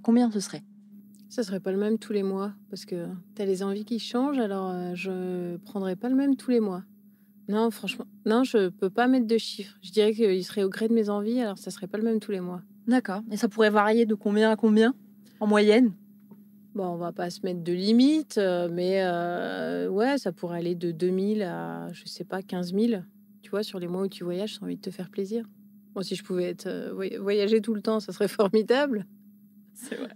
combien ce serait? Ça serait pas le même tous les mois, parce que t'as les envies qui changent, alors je prendrais pas le même tous les mois. Non, franchement, non, je peux pas mettre de chiffres. Je dirais qu'il serait au gré de mes envies, alors ça serait pas le même tous les mois. D'accord. Et ça pourrait varier de combien à combien en moyenne? Bon, on va pas se mettre de limite, mais ouais, ça pourrait aller de 2000 à, je sais pas, 15 000. Tu vois, sur les mois où tu voyages, j'ai envie de te faire plaisir. Bon, si je pouvais voyager tout le temps, ça serait formidable. C'est vrai.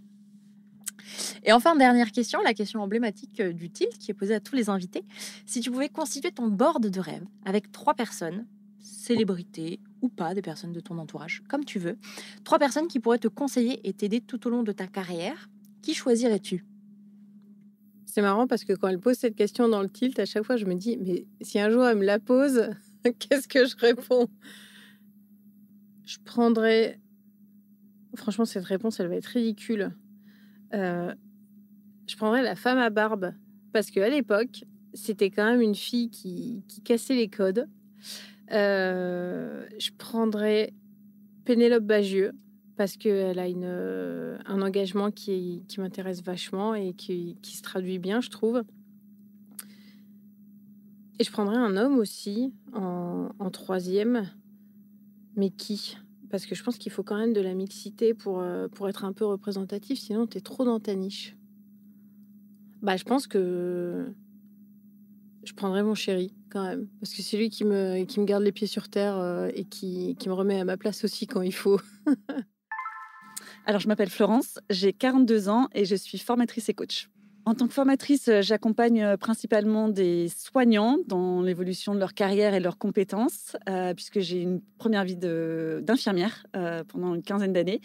Et enfin, dernière question, la question emblématique du tilt qui est posée à tous les invités. Si tu pouvais constituer ton board de rêve avec 3 personnes, célébrités ou pas, des personnes de ton entourage, comme tu veux, 3 personnes qui pourraient te conseiller et t'aider tout au long de ta carrière, qui choisirais-tu? C'est marrant parce que quand elle pose cette question dans le tilt, à chaque fois, je me dis, mais si un jour elle me la pose, qu'est-ce que je réponds? Je prendrais... Franchement, cette réponse, elle va être ridicule. je prendrais la femme à barbe. Parce qu'à l'époque, c'était quand même une fille qui cassait les codes. Je prendrais Pénélope Bagieux parce qu'elle a un engagement qui m'intéresse vachement et qui se traduit bien, je trouve. Et je prendrais un homme aussi en troisième. Mais qui? Parce que je pense qu'il faut quand même de la mixité pour être un peu représentatif, sinon t'es trop dans ta niche. Bah, je pense que je prendrais mon chéri quand même, parce que c'est lui qui me garde les pieds sur terre et qui me remet à ma place aussi quand il faut. Alors, je m'appelle Florence, j'ai 42 ans et je suis formatrice et coach. En tant que formatrice, j'accompagne principalement des soignants dans l'évolution de leur carrière et leurs compétences, puisque j'ai une première vie d'infirmière pendant une quinzaine d'années.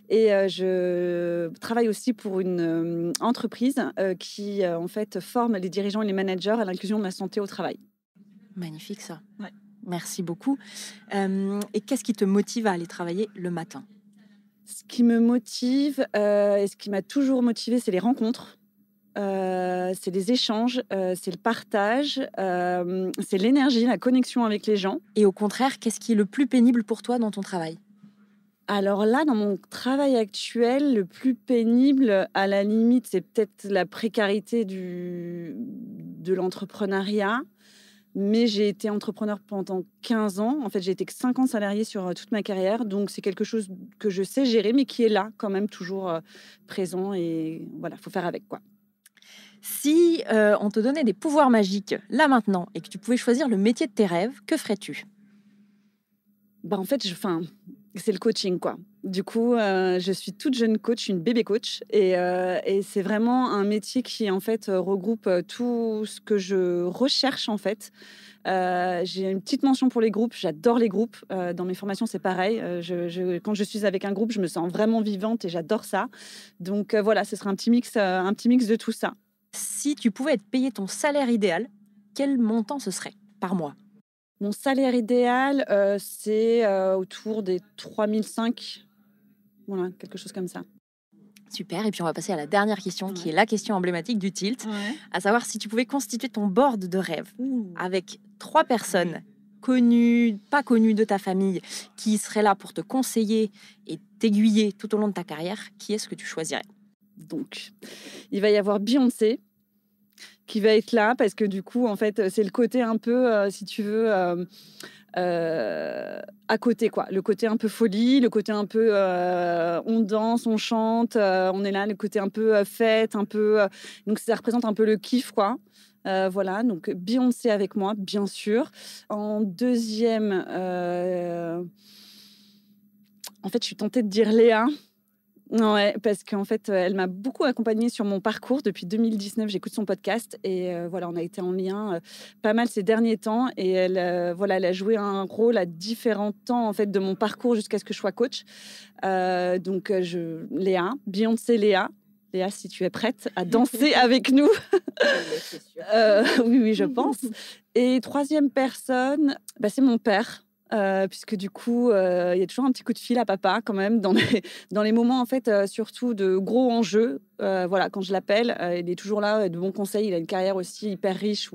Et je travaille aussi pour une entreprise qui, en fait, forme les dirigeants et les managers à l'inclusion de la santé au travail. Magnifique ça. Ouais. Merci beaucoup. Et qu'est-ce qui te motive à aller travailler le matin? Ce qui me motive et ce qui m'a toujours motivée, c'est les rencontres. C'est les échanges, c'est le partage, c'est l'énergie, la connexion avec les gens. Et au contraire, qu'est-ce qui est le plus pénible pour toi dans ton travail? Alors là, dans mon travail actuel, le plus pénible, à la limite, c'est peut-être la précarité de l'entrepreneuriat. Mais j'ai été entrepreneur pendant 15 ans. En fait, j'ai été 5 ans salariée sur toute ma carrière. Donc, c'est quelque chose que je sais gérer, mais qui est là quand même toujours présent. Et voilà, il faut faire avec, quoi. Si on te donnait des pouvoirs magiques, là maintenant, et que tu pouvais choisir le métier de tes rêves, que ferais-tu? En fait, c'est le coaching, quoi. Du coup, je suis toute jeune coach, une bébé coach. Et c'est vraiment un métier qui, en fait, regroupe tout ce que je recherche, en fait. J'ai une petite mention pour les groupes. J'adore les groupes. Dans mes formations, c'est pareil. Quand je suis avec un groupe, je me sens vraiment vivante et j'adore ça. Donc, voilà, ce serait un petit mix de tout ça. Si tu pouvais être payé ton salaire idéal, quel montant ce serait par mois? Mon salaire idéal, c'est autour des 3005. Voilà, quelque chose comme ça. Super, et puis on va passer à la dernière question, qui est la question emblématique du Tilt, Ouais. à savoir si tu pouvais constituer ton board de rêve avec 3 personnes connues, pas connues de ta famille, qui seraient là pour te conseiller et t'aiguiller tout au long de ta carrière, qui est-ce que tu choisirais? Donc, il va y avoir Beyoncé qui va être là parce que du coup, en fait, c'est le côté un peu, si tu veux, à côté, quoi. Le côté un peu folie, le côté un peu on danse, on chante, on est là, le côté un peu fête, un peu. Donc, ça représente un peu le kiff, quoi. Voilà, donc Beyoncé avec moi, bien sûr. En deuxième, en fait, je suis tentée de dire Léa. Ouais, parce qu'en fait, elle m'a beaucoup accompagnée sur mon parcours. Depuis 2019, j'écoute son podcast et voilà, on a été en lien pas mal ces derniers temps. Et elle a joué un rôle à différents temps en fait de mon parcours jusqu'à ce que je sois coach. Donc, Léa, Beyoncé Léa. Léa, si tu es prête à danser avec nous. Oui, je pense. Et troisième personne, c'est mon père. Puisque du coup, il y a toujours un petit coup de fil à papa quand même dans les moments en fait, surtout de gros enjeux. Voilà, quand je l'appelle, il est toujours là, de bons conseils. Il a une carrière aussi hyper riche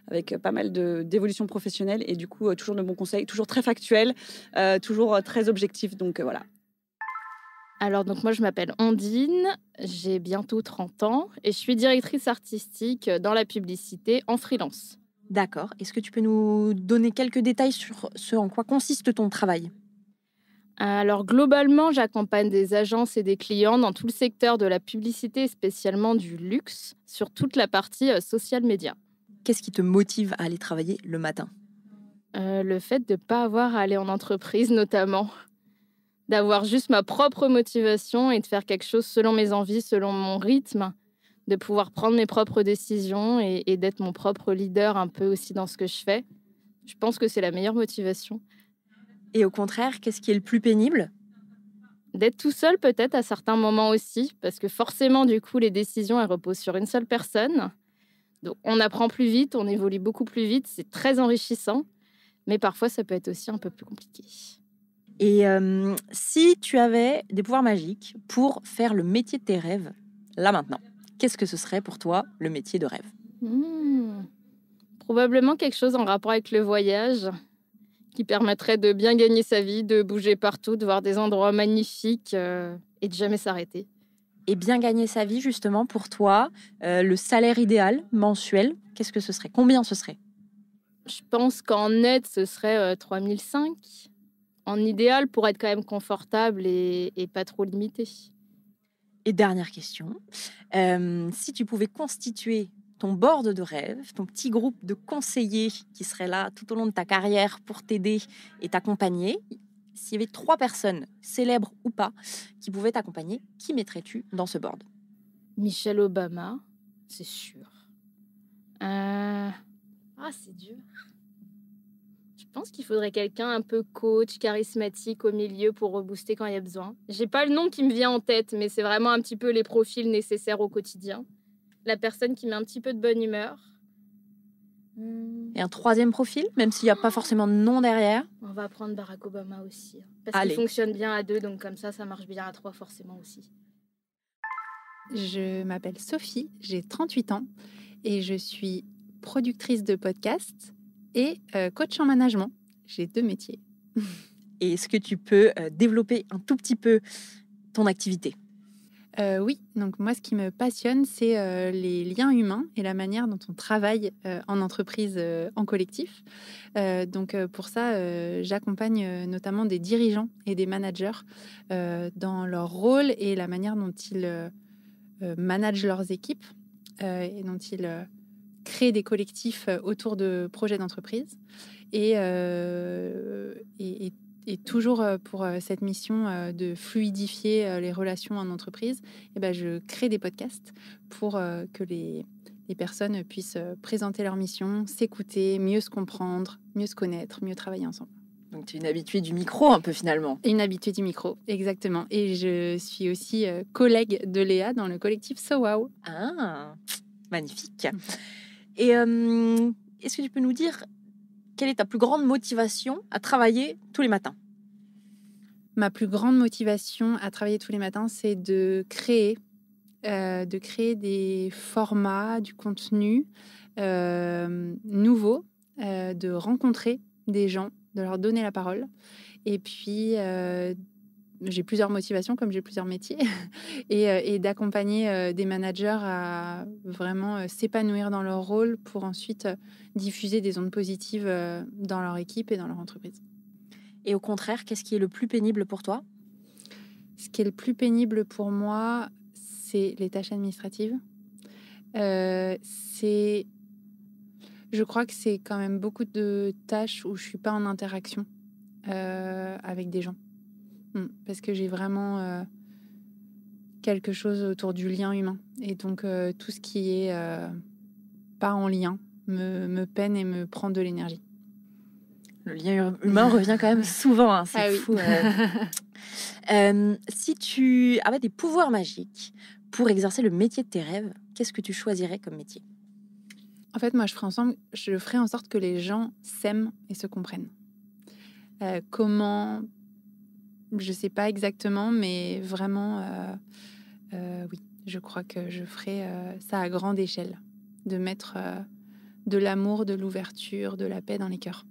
avec pas mal d'évolutions professionnelles et du coup, toujours de bons conseils, toujours très factuel, toujours très objectif. Donc voilà. Alors, donc moi, je m'appelle Ondine, j'ai bientôt 30 ans et je suis directrice artistique dans la publicité en freelance. D'accord. Est-ce que tu peux nous donner quelques détails sur ce en quoi consiste ton travail? Alors, globalement, j'accompagne des agences et des clients dans tout le secteur de la publicité, spécialement du luxe, sur toute la partie social media. Qu'est-ce qui te motive à aller travailler le matin? Le fait de ne pas avoir à aller en entreprise, notamment. D'avoir juste ma propre motivation et de faire quelque chose selon mes envies, selon mon rythme. De pouvoir prendre mes propres décisions et d'être mon propre leader un peu aussi dans ce que je fais. Je pense que c'est la meilleure motivation. Et au contraire, qu'est-ce qui est le plus pénible? D'être tout seul peut-être à certains moments aussi, parce que forcément, du coup, les décisions, elles reposent sur une seule personne. Donc, on apprend plus vite, on évolue beaucoup plus vite, c'est très enrichissant, mais parfois, ça peut être aussi un peu plus compliqué. Et si tu avais des pouvoirs magiques pour faire le métier de tes rêves, là maintenant, qu'est-ce que ce serait pour toi le métier de rêve? Probablement quelque chose en rapport avec le voyage qui permettrait de bien gagner sa vie, de bouger partout, de voir des endroits magnifiques et de jamais s'arrêter. Et bien gagner sa vie, justement, pour toi, le salaire idéal mensuel, qu'est-ce que ce serait? Combien ce serait? Je pense qu'en net, ce serait 3005. En idéal, pour être quand même confortable et pas trop limité. Et dernière question, si tu pouvais constituer ton board de rêve, ton petit groupe de conseillers qui seraient là tout au long de ta carrière pour t'aider et t'accompagner, s'il y avait 3 personnes, célèbres ou pas, qui pouvaient t'accompagner, qui mettrais-tu dans ce board? Michelle Obama, c'est sûr. C'est dur. Je pense qu'il faudrait quelqu'un un peu coach, charismatique au milieu pour rebooster quand il y a besoin. J'ai pas le nom qui me vient en tête, mais c'est vraiment un petit peu les profils nécessaires au quotidien. La personne qui met un petit peu de bonne humeur. Et un 3e profil, même s'il n'y a pas forcément de nom derrière? On va prendre Barack Obama aussi. Parce Allez. qu'il fonctionne bien à 2, donc comme ça marche bien à 3 forcément aussi. Je m'appelle Sophie, j'ai 38 ans et je suis productrice de podcast et coach en management. J'ai 2 métiers. Et est-ce que tu peux développer un tout petit peu ton activité? Oui, donc moi, ce qui me passionne, c'est les liens humains et la manière dont on travaille en entreprise, en collectif. Pour ça, j'accompagne notamment des dirigeants et des managers dans leur rôle et la manière dont ils managent leurs équipes et dont ils créent des collectifs autour de projets d'entreprise. Et toujours pour cette mission de fluidifier les relations en entreprise, je crée des podcasts pour que les personnes puissent présenter leur mission, s'écouter, mieux se comprendre, mieux se connaître, mieux travailler ensemble. Donc tu es une habituée du micro un peu finalement. Une habituée du micro, exactement. Et je suis aussi collègue de Léa dans le collectif So Wow. Ah, magnifique. Et est-ce que tu peux nous dire quelle est ta plus grande motivation à travailler tous les matins? Ma plus grande motivation à travailler tous les matins, c'est de créer des formats, du contenu nouveau, de rencontrer des gens, de leur donner la parole. Et puis, j'ai plusieurs motivations, comme j'ai plusieurs métiers, et d'accompagner des managers à vraiment s'épanouir dans leur rôle pour ensuite diffuser des ondes positives dans leur équipe et dans leur entreprise. Et au contraire, qu'est-ce qui est le plus pénible pour toi? Ce qui est le plus pénible pour moi, c'est les tâches administratives. Je crois que c'est quand même beaucoup de tâches où je suis pas en interaction avec des gens. Parce que j'ai vraiment quelque chose autour du lien humain. Et donc, tout ce qui est pas en lien me peine et me prend de l'énergie. Le lien humain revient quand même souvent, hein, c'est fou. Si tu avais des pouvoirs magiques pour exercer le métier de tes rêves, qu'est-ce que tu choisirais comme métier? En fait, moi, je ferais en sorte que les gens s'aiment et se comprennent. Comment? Je sais pas exactement, mais vraiment, oui, je crois que je ferais ça à grande échelle, de mettre de l'amour, de l'ouverture, de la paix dans les cœurs.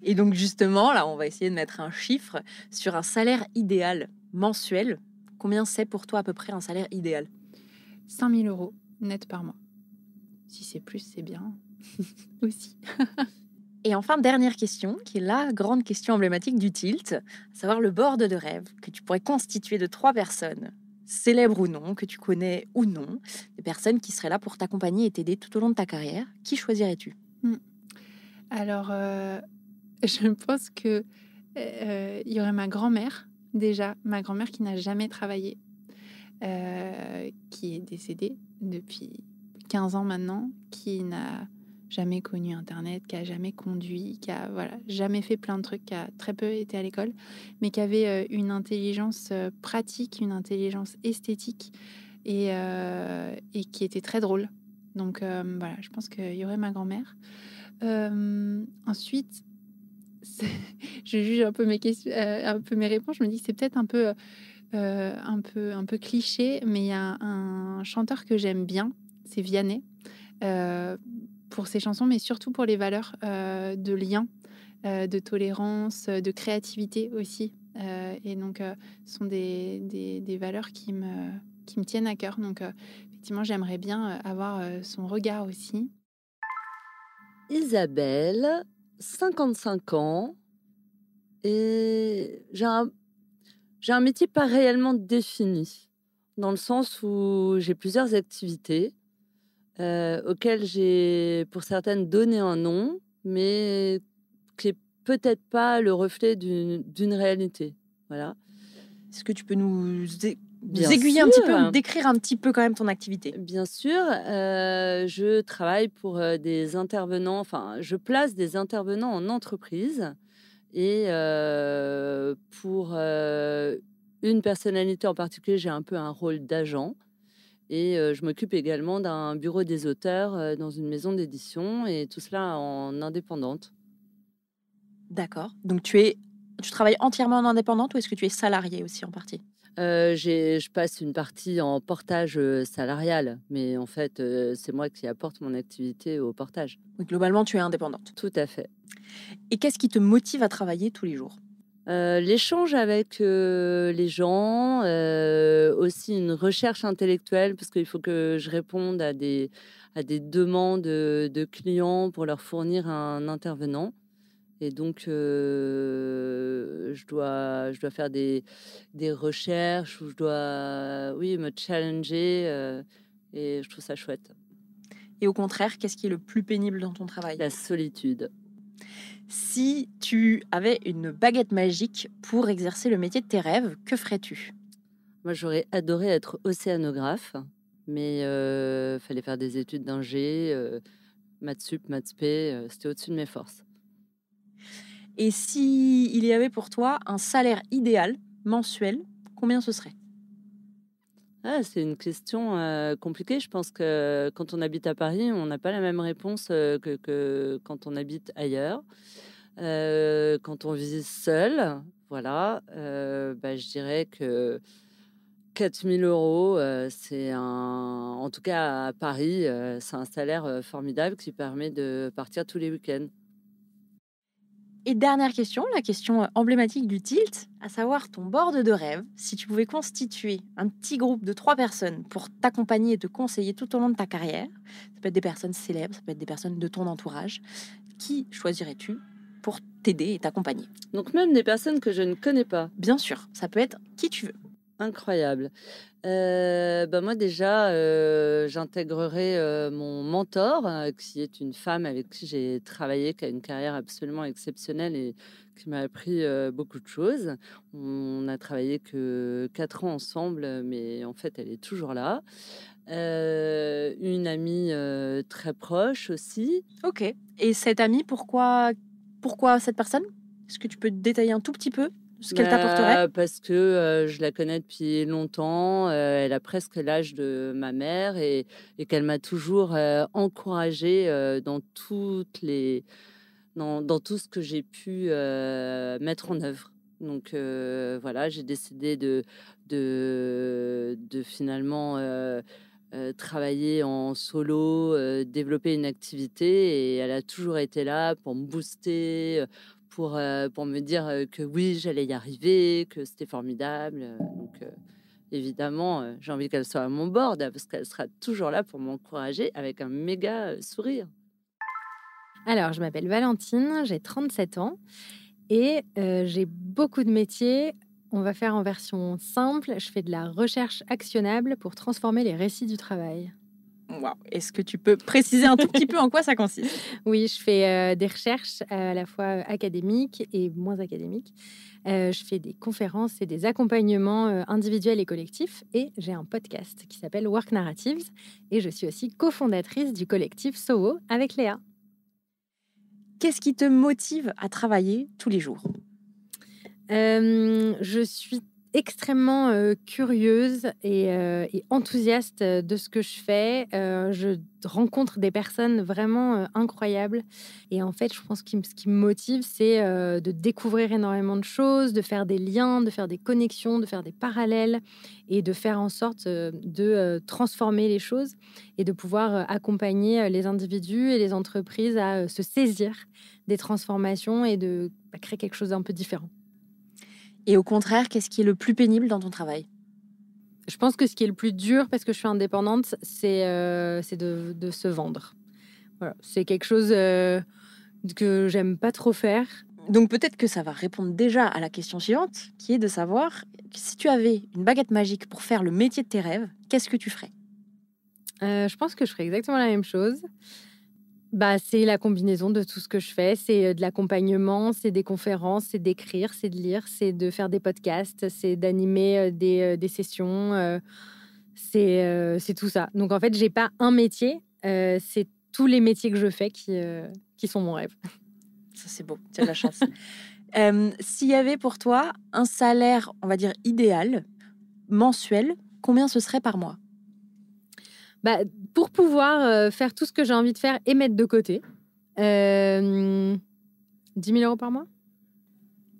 Et donc justement, là, on va essayer de mettre un chiffre sur un salaire idéal mensuel. Combien c'est pour toi à peu près un salaire idéal? 5 000 € net par mois. Si c'est plus, c'est bien aussi. Et enfin, dernière question, qui est la grande question emblématique du Tilt, à savoir le board de rêve que tu pourrais constituer de 3 personnes, célèbres ou non, que tu connais ou non, des personnes qui seraient là pour t'accompagner et t'aider tout au long de ta carrière. Qui choisirais-tu? Alors, je pense que il y aurait ma grand-mère, déjà, ma grand-mère qui n'a jamais travaillé, qui est décédée depuis 15 ans maintenant, qui n'a jamais connu Internet, qui a jamais conduit, qui a jamais fait plein de trucs, qui a très peu été à l'école, mais qui avait une intelligence pratique, une intelligence esthétique et qui était très drôle. Donc je pense qu'il y aurait ma grand-mère. Ensuite, je juge un peu mes questions, un peu mes réponses. Je me dis que c'est peut-être un peu un peu cliché, mais il y a un chanteur que j'aime bien, c'est Vianney, pour ses chansons, mais surtout pour les valeurs de lien, de tolérance, de créativité aussi. Et donc, ce sont des valeurs qui me tiennent à cœur. Donc, effectivement, j'aimerais bien avoir son regard aussi. Isabelle, 55 ans, et j'ai un métier pas réellement défini, dans le sens où j'ai plusieurs activités auxquelles j'ai, pour certaines, donné un nom, mais qui est peut-être pas le reflet d'une réalité. Voilà. Est-ce que tu peux nous Bien aiguiller un petit peu, sûr. nous décrire un petit peu quand même ton activité? Bien sûr, je travaille pour des intervenants, enfin, je place des intervenants en entreprise et pour une personnalité en particulier, j'ai un peu un rôle d'agent et je m'occupe également d'un bureau des auteurs dans une maison d'édition et tout cela en indépendante. D'accord. Donc tu travailles entièrement en indépendante ou est-ce que tu es salariée aussi en partie? Je passe une partie en portage salarial, mais en fait, c'est moi qui apporte mon activité au portage. Oui, globalement, tu es indépendante. Tout à fait. Et qu'est-ce qui te motive à travailler tous les jours? L'échange avec les gens, aussi une recherche intellectuelle, parce qu'il faut que je réponde à des demandes de clients pour leur fournir un intervenant. Et donc, je dois faire des recherches où je dois, oui, me challenger et je trouve ça chouette. Et au contraire, qu'est-ce qui est le plus pénible dans ton travail? La solitude. Si tu avais une baguette magique pour exercer le métier de tes rêves, que ferais-tu? Moi, j'aurais adoré être océanographe, mais fallait faire des études d'ingé, maths sup, maths spé, c'était au-dessus de mes forces. Et si il y avait pour toi un salaire idéal mensuel, combien ce serait? Ah, c'est une question compliquée. Je pense que quand on habite à Paris, on n'a pas la même réponse que quand on habite ailleurs. Quand on vit seul, voilà, je dirais que 4 000 euros, en tout cas à Paris, c'est un salaire formidable qui permet de partir tous les week-ends. Et dernière question, la question emblématique du tilt, à savoir ton board de rêve. Si tu pouvais constituer un petit groupe de 3 personnes pour t'accompagner et te conseiller tout au long de ta carrière, ça peut être des personnes célèbres, ça peut être des personnes de ton entourage, qui choisirais-tu pour t'aider et t'accompagner? Donc même des personnes que je ne connais pas. Bien sûr, ça peut être qui tu veux. Incroyable. Moi déjà, j'intégrerai mon mentor, qui est une femme avec qui j'ai travaillé, qui a une carrière absolument exceptionnelle et qui m'a appris beaucoup de choses. On n'a travaillé que 4 ans ensemble, mais en fait, elle est toujours là. Une amie très proche aussi. Ok. Et cette amie, pourquoi cette personne? Est-ce que tu peux détailler un tout petit peu ce qu'elle t'apporterait? Parce que je la connais depuis longtemps, elle a presque l'âge de ma mère et qu'elle m'a toujours encouragée dans tout ce que j'ai pu mettre en œuvre. Donc voilà, j'ai décidé de finalement travailler en solo, développer une activité et elle a toujours été là pour me booster, pour me dire que oui, j'allais y arriver, que c'était formidable. Donc, évidemment, j'ai envie qu'elle soit à mon board parce qu'elle sera toujours là pour m'encourager avec un méga sourire. Alors, je m'appelle Valentine, j'ai 37 ans et j'ai beaucoup de métiers. On va faire en version simple. Je fais de la recherche actionnable pour transformer les récits du travail. Wow. Est-ce que tu peux préciser un tout petit peu en quoi ça consiste? Oui, je fais des recherches à la fois académiques et moins académiques. Je fais des conférences et des accompagnements individuels et collectifs. Et j'ai un podcast qui s'appelle Work Narratives. Et je suis aussi cofondatrice du collectif SOWO avec Léa. Qu'est-ce qui te motive à travailler tous les jours? Je suis extrêmement curieuse et enthousiaste de ce que je fais. Je rencontre des personnes vraiment incroyables. Et en fait, je pense que ce qui me motive, c'est de découvrir énormément de choses, de faire des liens, de faire des connexions, de faire des parallèles et de faire en sorte de transformer les choses et de pouvoir accompagner les individus et les entreprises à se saisir des transformations et de créer quelque chose d'un peu différent. Et au contraire, qu'est-ce qui est le plus pénible dans ton travail? Je pense que ce qui est le plus dur, parce que je suis indépendante, c'est de se vendre. Voilà. C'est quelque chose que j'aime pas trop faire. Donc peut-être que ça va répondre déjà à la question suivante, qui est de savoir si tu avais une baguette magique pour faire le métier de tes rêves, qu'est-ce que tu ferais? Je pense que je ferais exactement la même chose. C'est la combinaison de tout ce que je fais. C'est de l'accompagnement, c'est des conférences, c'est d'écrire, c'est de lire, c'est de faire des podcasts, c'est d'animer des sessions. C'est tout ça. Donc, en fait, j'ai pas un métier. C'est tous les métiers que je fais qui sont mon rêve. Ça, c'est beau. Tu as de la chance. S'il y avait pour toi un salaire, on va dire, idéal, mensuel, combien ce serait par mois? Pour pouvoir faire tout ce que j'ai envie de faire et mettre de côté, 10 000 € par mois.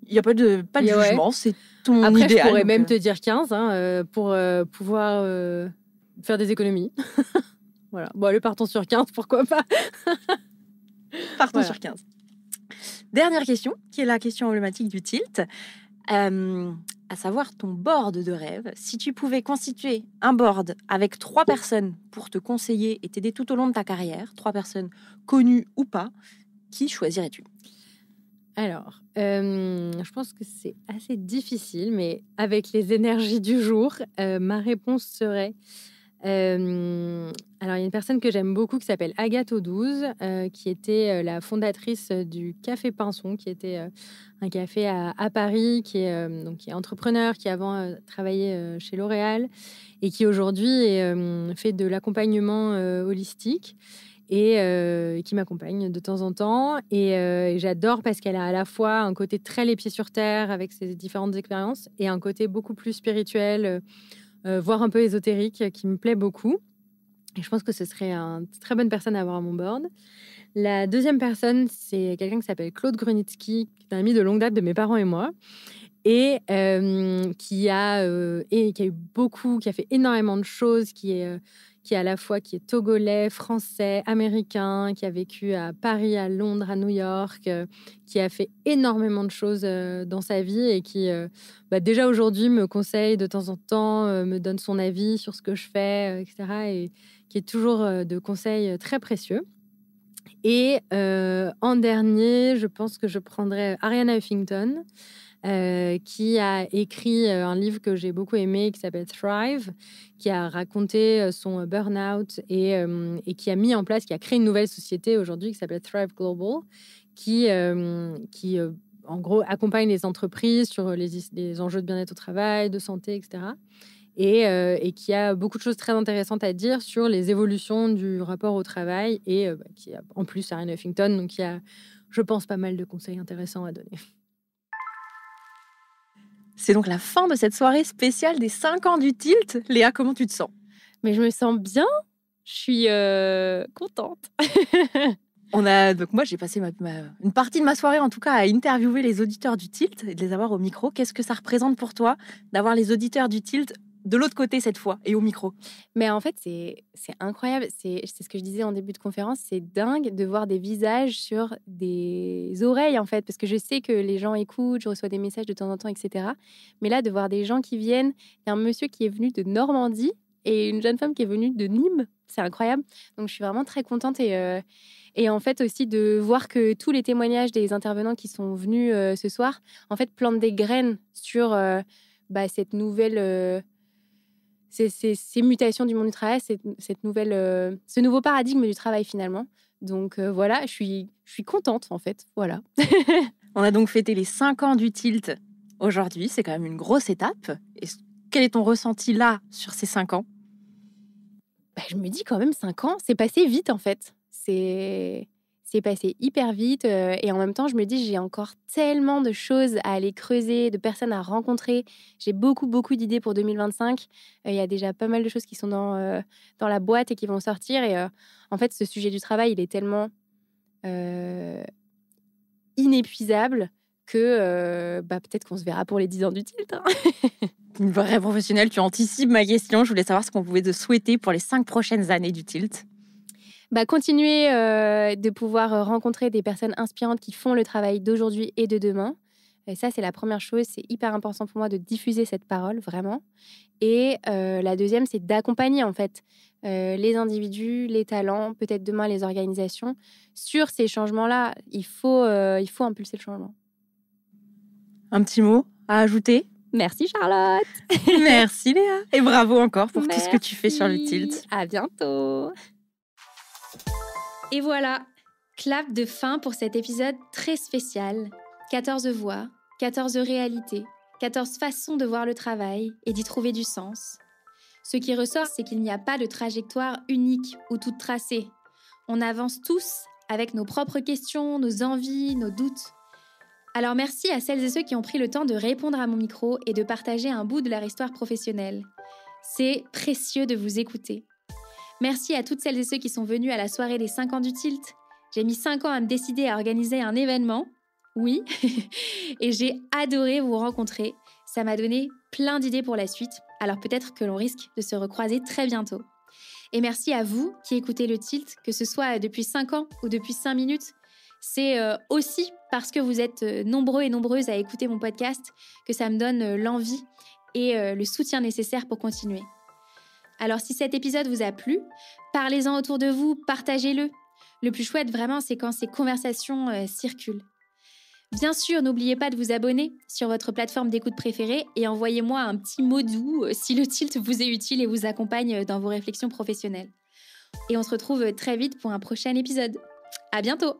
Il n'y a pas de jugement, c'est ton Après, idéal. Je pourrais même te dire 15 pour pouvoir faire des économies. Voilà. Bon, allez, partons sur 15, pourquoi pas. Partons sur 15. Dernière question, qui est la question emblématique du tilt. À savoir ton board de rêve. Si tu pouvais constituer un board avec 3 personnes pour te conseiller et t'aider tout au long de ta carrière, 3 personnes connues ou pas, qui choisirais-tu? Alors, je pense que c'est assez difficile, mais avec les énergies du jour, ma réponse serait... alors, il y a une personne que j'aime beaucoup qui s'appelle Agathe Audouze, qui était la fondatrice du Café Pinson, qui était un café à Paris, qui est entrepreneur, qui avant travaillé chez L'Oréal et qui aujourd'hui fait de l'accompagnement holistique et qui m'accompagne de temps en temps. Et j'adore parce qu'elle a à la fois un côté très les pieds sur terre avec ses différentes expériences et un côté beaucoup plus spirituel, voire un peu ésotérique, qui me plaît beaucoup. Et je pense que ce serait une très bonne personne à avoir à mon board. La deuxième personne, c'est quelqu'un qui s'appelle Claude Grunitzky, qui est un ami de longue date de mes parents et moi, et qui a fait énormément de choses, qui est à la fois qui est togolais, français, américain, qui a vécu à Paris, à Londres, à New York, qui a fait énormément de choses dans sa vie et qui déjà aujourd'hui me conseille de temps en temps, me donne son avis sur ce que je fais, etc. Et qui est toujours de conseils très précieux. Et en dernier, je pense que je prendrais Arianna Huffington, qui a écrit un livre que j'ai beaucoup aimé qui s'appelle Thrive, qui a raconté son burn-out et qui a mis en place, qui a créé une nouvelle société aujourd'hui qui s'appelle Thrive Global, qui en gros accompagne les entreprises sur les enjeux de bien-être au travail, de santé, etc. Et qui a beaucoup de choses très intéressantes à dire sur les évolutions du rapport au travail et qui a en plus Arianna Huffington, donc qui a, je pense, pas mal de conseils intéressants à donner. C'est donc la fin de cette soirée spéciale des 5 ans du Tilt. Léa, comment tu te sens? Mais je me sens bien. Je suis contente. Donc moi, j'ai passé une partie de ma soirée, en tout cas, à interviewer les auditeurs du Tilt et de les avoir au micro. Qu'est-ce que ça représente pour toi d'avoir les auditeurs du Tilt de l'autre côté cette fois et au micro? Mais en fait, c'est incroyable. C'est ce que je disais en début de conférence. C'est dingue de voir des visages sur des oreilles, en fait, parce que je sais que les gens écoutent, je reçois des messages de temps en temps, etc. Mais là, de voir des gens qui viennent, il y a un monsieur qui est venu de Normandie et une jeune femme qui est venue de Nîmes. C'est incroyable. Donc, je suis vraiment très contente et en fait aussi de voir que tous les témoignages des intervenants qui sont venus ce soir, en fait, plantent des graines sur cette nouvelle... Ces mutations du monde du travail, ce nouveau paradigme du travail finalement. Donc voilà, je suis contente en fait. Voilà. On a donc fêté les 5 ans du Tilt aujourd'hui. C'est quand même une grosse étape. Et quel est ton ressenti là sur ces 5 ans? Je me dis quand même 5 ans, c'est passé vite en fait. C'est C'est passé hyper vite et en même temps, je me dis, j'ai encore tellement de choses à aller creuser, de personnes à rencontrer. J'ai beaucoup, beaucoup d'idées pour 2025. Il y a déjà pas mal de choses qui sont dans la boîte et qui vont sortir. Et en fait, ce sujet du travail, il est tellement inépuisable que peut-être qu'on se verra pour les 10 ans du Tilt. Hein. Une vraie professionnelle, tu anticipes ma question. Je voulais savoir ce qu'on pouvait te souhaiter pour les 5 prochaines années du Tilt. Continuer de pouvoir rencontrer des personnes inspirantes qui font le travail d'aujourd'hui et de demain. Et ça, c'est la première chose. C'est hyper important pour moi de diffuser cette parole, vraiment. Et la deuxième, c'est d'accompagner, en fait, les individus, les talents, peut-être demain les organisations, sur ces changements-là. Il faut impulser le changement. Un petit mot à ajouter? Merci Charlotte. Merci Léa. Et bravo encore pour tout ce que tu fais sur le Tilt. À bientôt. Et voilà, clap de fin pour cet épisode très spécial. 14 voix, 14 réalités, 14 façons de voir le travail et d'y trouver du sens. Ce qui ressort, c'est qu'il n'y a pas de trajectoire unique ou toute tracée. On avance tous avec nos propres questions, nos envies, nos doutes. Alors merci à celles et ceux qui ont pris le temps de répondre à mon micro et de partager un bout de leur histoire professionnelle. C'est précieux de vous écouter. Merci à toutes celles et ceux qui sont venus à la soirée des 5 ans du Tilt. J'ai mis 5 ans à me décider à organiser un événement. Oui, et j'ai adoré vous rencontrer. Ça m'a donné plein d'idées pour la suite. Alors peut-être que l'on risque de se recroiser très bientôt. Et merci à vous qui écoutez le Tilt, que ce soit depuis 5 ans ou depuis 5 minutes. C'est aussi parce que vous êtes nombreux et nombreuses à écouter mon podcast que ça me donne l'envie et le soutien nécessaire pour continuer. Alors si cet épisode vous a plu, parlez-en autour de vous, partagez-le. Le plus chouette vraiment, c'est quand ces conversations circulent. Bien sûr, n'oubliez pas de vous abonner sur votre plateforme d'écoute préférée et envoyez-moi un petit mot doux si le Tilt vous est utile et vous accompagne dans vos réflexions professionnelles. Et on se retrouve très vite pour un prochain épisode. À bientôt!